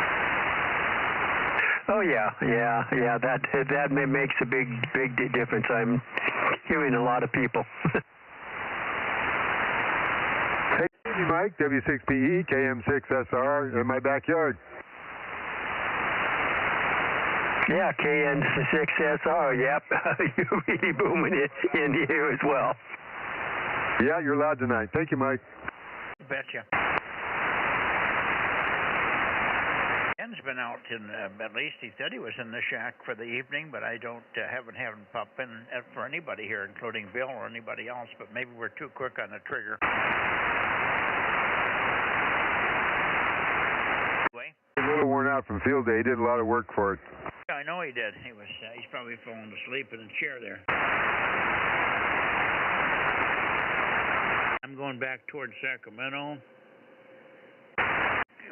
I: Oh yeah. That makes a big difference. I'm hearing a lot of people.
H: Hey, Mike, W6PE, KM6SR in my backyard.
I: Yeah, KN6SR, yep. You're really booming it in here as well.
H: Yeah, you're loud tonight. Thank you, Mike.
F: Betcha. Ken's been out in, at least he said he was in the shack for the evening, but I haven't had him pop in for anybody here, including Bill or anybody else, but maybe we're too quick on the trigger. Anyway.
H: A little worn out from field day. He did a lot of work for it.
F: I know he did. He's probably fallen asleep in a chair there. I'm going back towards Sacramento.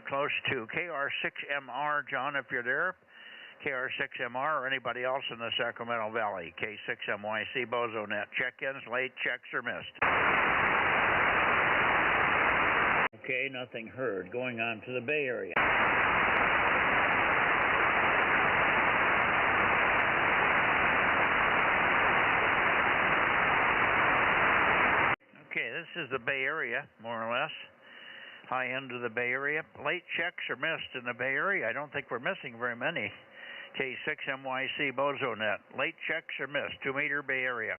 F: Close to KR6MR, John, if you're there. KR6MR or anybody else in the Sacramento Valley. K6MYC Bozo Net. Check-ins, late checks are missed. Okay, nothing heard. Going on to the Bay Area. Okay, this is the Bay Area, more or less. High end of the Bay Area. Late checks are missed in the Bay Area. I don't think we're missing very many. K6MYC Bozo Net. Late checks are missed. 2 meter Bay Area.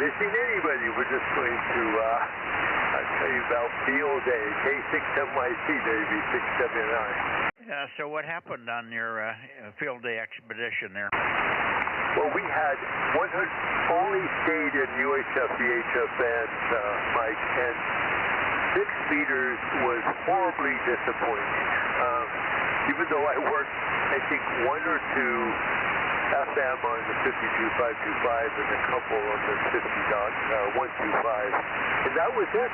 M: missing anybody. We're just going to tell you about field day, K6MYC, Navy 679.
F: Yeah, so what happened on your field day expedition there?
M: Well, we had only stayed in UHF, VHF bands, Mike, and 6 meters was horribly disappointing. Even though I worked, I think, 1 or 2 FM on the 52525 and a couple on the 50.125, and that was it.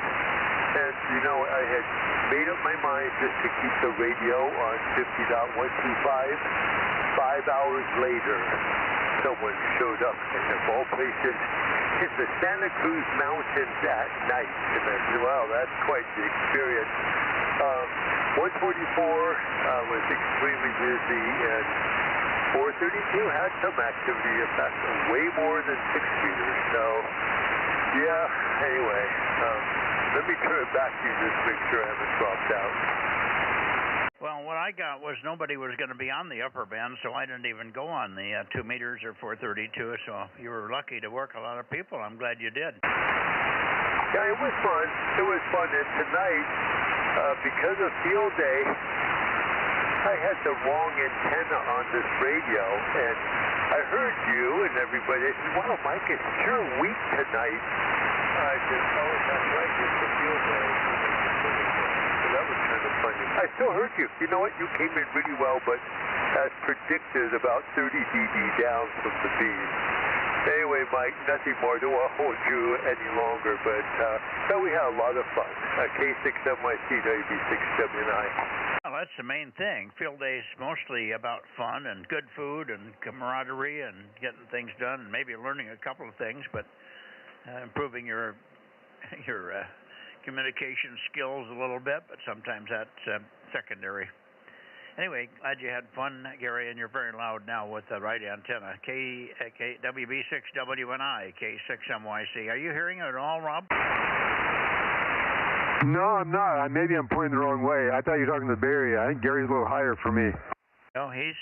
M: And, you know, I had made up my mind just to keep the radio on 50.125. 5 hours later, someone showed up in of all places in the Santa Cruz Mountains at night. And I said, wow, that's quite the experience. 144 was extremely busy, and 432 had some activity, in fact, way more than 6 meters. So, yeah, anyway, let me turn it back to you just to make sure I haven't dropped out.
F: Well, what I got was nobody was going to be on the upper band, so I didn't even go on the 2 meters or 432, so you were lucky to work a lot of people. I'm glad you did.
M: Yeah, it was fun. It was fun. And tonight, because of field day, I had the wrong antenna on this radio, and I heard you and everybody. I said, wow, Mike, it's sure weak tonight. I said, oh, that's right, it's the field day. So that was kind of funny. I still heard you. You know what? You came in really well, but as predicted, about 30 dB down from the beam. Anyway, Mike, nothing more. Don't want to hold you any longer, but we had a lot of fun. K6MYC, WB679.
F: Well, that's the main thing. Field day is mostly about fun and good food and camaraderie and getting things done and maybe learning a couple of things, but improving your communication skills a little bit, but sometimes that's secondary. Anyway, glad you had fun, Gary, and you're very loud now with the right antenna. WB6WNI, K6MYC. Are you hearing it at all, Rob?
H: No, I'm not. Maybe I'm pointing the wrong way. I thought you were talking to the Bay Area. I think Gary's a little higher for me.
F: No, he's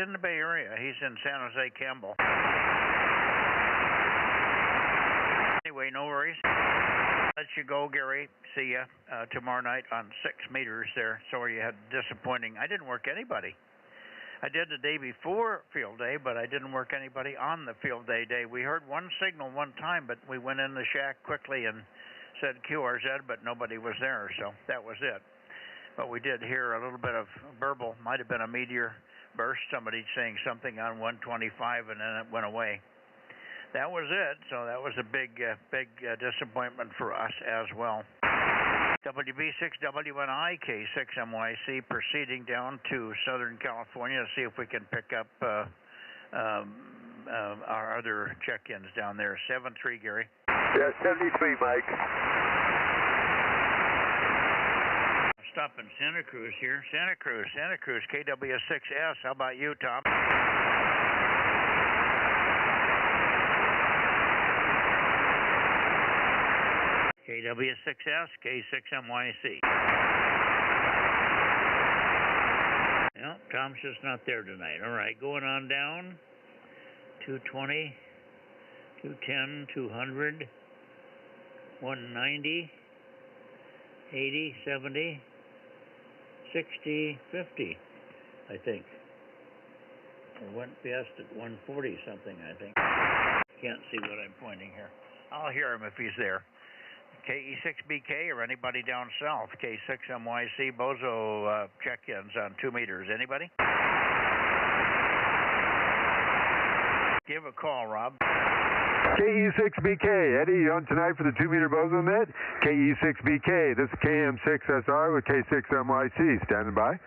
F: in the Bay Area. He's in San Jose, Campbell. Anyway, no worries. Let you go, Gary. See ya tomorrow night on 6 meters there. Sorry you had disappointing. I didn't work anybody. I did the day before field day, but I didn't work anybody on the field day. We heard one signal one time, but we went in the shack quickly and said QRZ, but nobody was there, so that was it. But we did hear a little bit of burble. Might have been a meteor burst, somebody saying something on 125, and then it went away. That was it, so that was a big disappointment for us as well. WB6WNI, K6MYC, proceeding down to Southern California to see if we can pick up our other check-ins down there. 73, Gary.
M: Yeah, 73, Mike.
F: Stop in Santa Cruz here. Santa Cruz, KW6S. How about you, Tom? KW6S, K6MYC. Well, Tom's just not there tonight. All right, going on down. 220, 210, 200, 190, 80, 70, 60, 50, I think. It went past at 140 something, I think. Can't see what I'm pointing here. I'll hear him if he's there. KE6BK or anybody down south. K6MYC, Bozo check-ins on 2 meters. Anybody? Give a call, Rob.
H: KE6BK, Eddie, you on tonight for the 2 meter Bozo Net? KE6BK, this is KM6SR with K6MYC, standing by.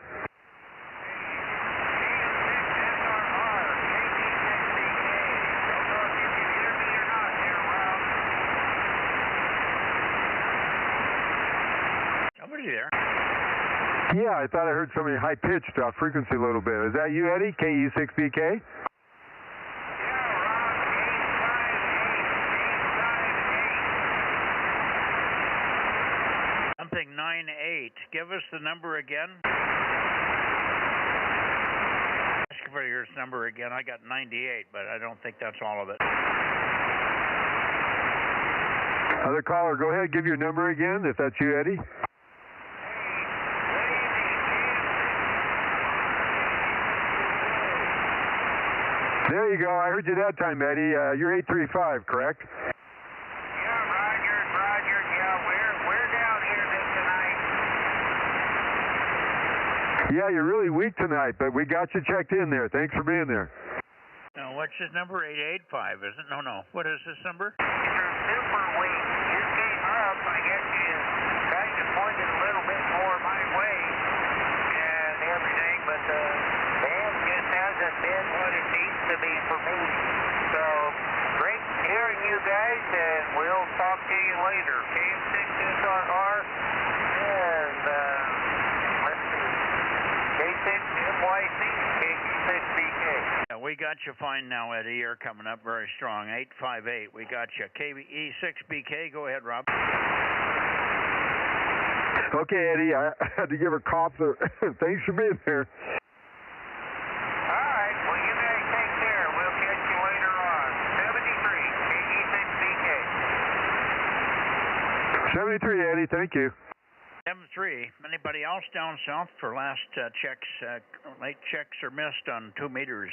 H: Yeah, I thought I heard somebody high-pitched frequency a little bit. Is that you, Eddie? KE6BK?
F: Something 98. Give us the number again. Ask for your number again. I got 98, but I don't think that's all of it.
H: Other caller, go ahead, give your number again, if that's you, Eddie. There you go. I heard you that time, Eddie. You're 835, correct?
S: Yeah, Roger. Yeah, we're down here tonight.
H: Yeah, you're really weak tonight, but we got you checked in there. Thanks for being there.
F: Now, what's his number? 885, isn't it? No. What is this number?
S: You're super weak. You came up, I guess you kind of pointed a little bit more my way and everything, but the band just hasn't been what it needs to be for me. So, great hearing you guys, and we'll talk to you later. KM6SRR, and let's see, K6MYC, KG6BK.
F: We got you fine now, Eddie. You're coming up very strong. 858. We got you. KE6BK. Go ahead, Rob.
H: Okay, Eddie. I had to give her cough. Thanks for being there.
S: All right. Well, you guys take care. We'll catch you later on. 73, KE6BK.
H: 73, Eddie. Thank you.
F: 73. Anybody else down south for last checks, late checks are missed on 2 meters,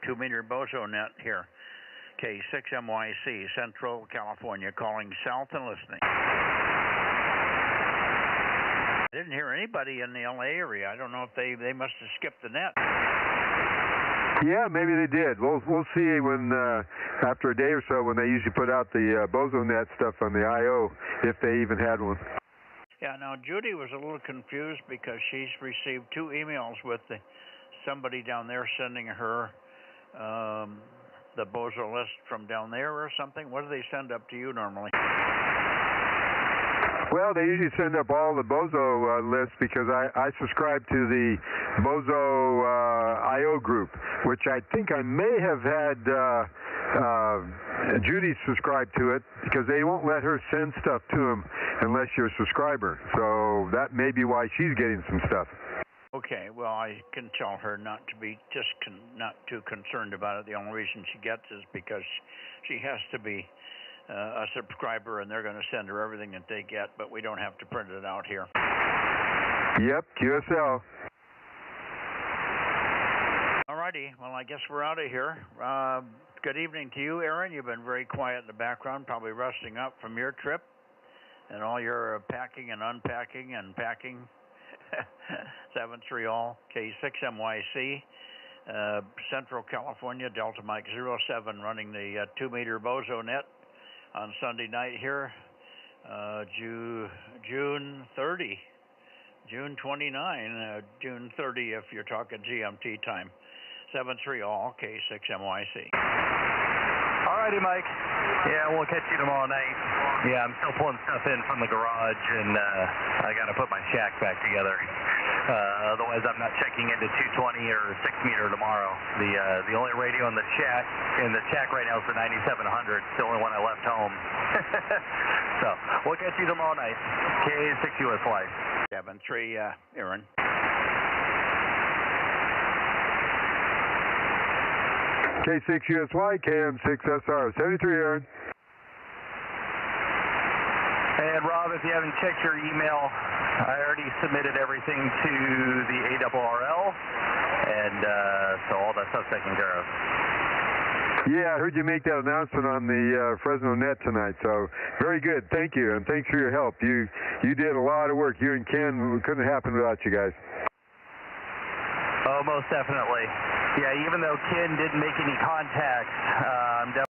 F: 2 meter Bozo Net here. K6MYC, Central California, calling south and listening. I didn't hear anybody in the LA area. I don't know if they must have skipped the net.
H: Yeah, maybe they did. We'll see when after a day or so when they usually put out the Bozo Net stuff on the IO, if they even had one.
F: Yeah, now Judy was a little confused because she's received 2 emails with somebody down there sending her the Bozo list from down there or something. What do they send up to you normally?
H: Well, they usually send up all the Bozo lists because I subscribe to the Bozo IO group, which I think I may have had Judy subscribed to it because they won't let her send stuff to them unless you're a subscriber. So that may be why she's getting some stuff.
F: Okay, well, I can tell her not to be not too concerned about it. The only reason she gets is because she has to be a subscriber, and they're going to send her everything that they get, but we don't have to print it out here.
H: Yep, QSL.
F: All righty, well, I guess we're out of here. Good evening to you, Aaron. You've been very quiet in the background, probably resting up from your trip and all your packing and unpacking and packing. 73 all, K6MYC, Central California, Delta Mike 07, running the 2 meter Bozo Net on Sunday night here, June 30, June 29, June 30 if you're talking GMT time. 73 all, K6MYC.
C: Alrighty, Mike. Yeah, we'll catch you tomorrow night. Yeah, I'm still pulling stuff in from the garage, and I got to put my shack back together. Otherwise, I'm not checking into 220 or 6 meter tomorrow. The only radio in the shack right now is the 9700. It's the only one I left home. So we'll catch you tomorrow night. K6USY.
F: 73, Aaron.
H: K6USY, KM6SR. 73, Aaron.
C: And Rob, if you haven't checked your email, I already submitted everything to the ARRL, and so all that stuff's taken care of.
H: Yeah, I heard you make that announcement on the Fresno Net tonight, so very good. Thank you, and thanks for your help. You did a lot of work. You and Ken, it couldn't happen without you guys.
C: Oh, most definitely. Yeah, even though Ken didn't make any contacts, I'm definitely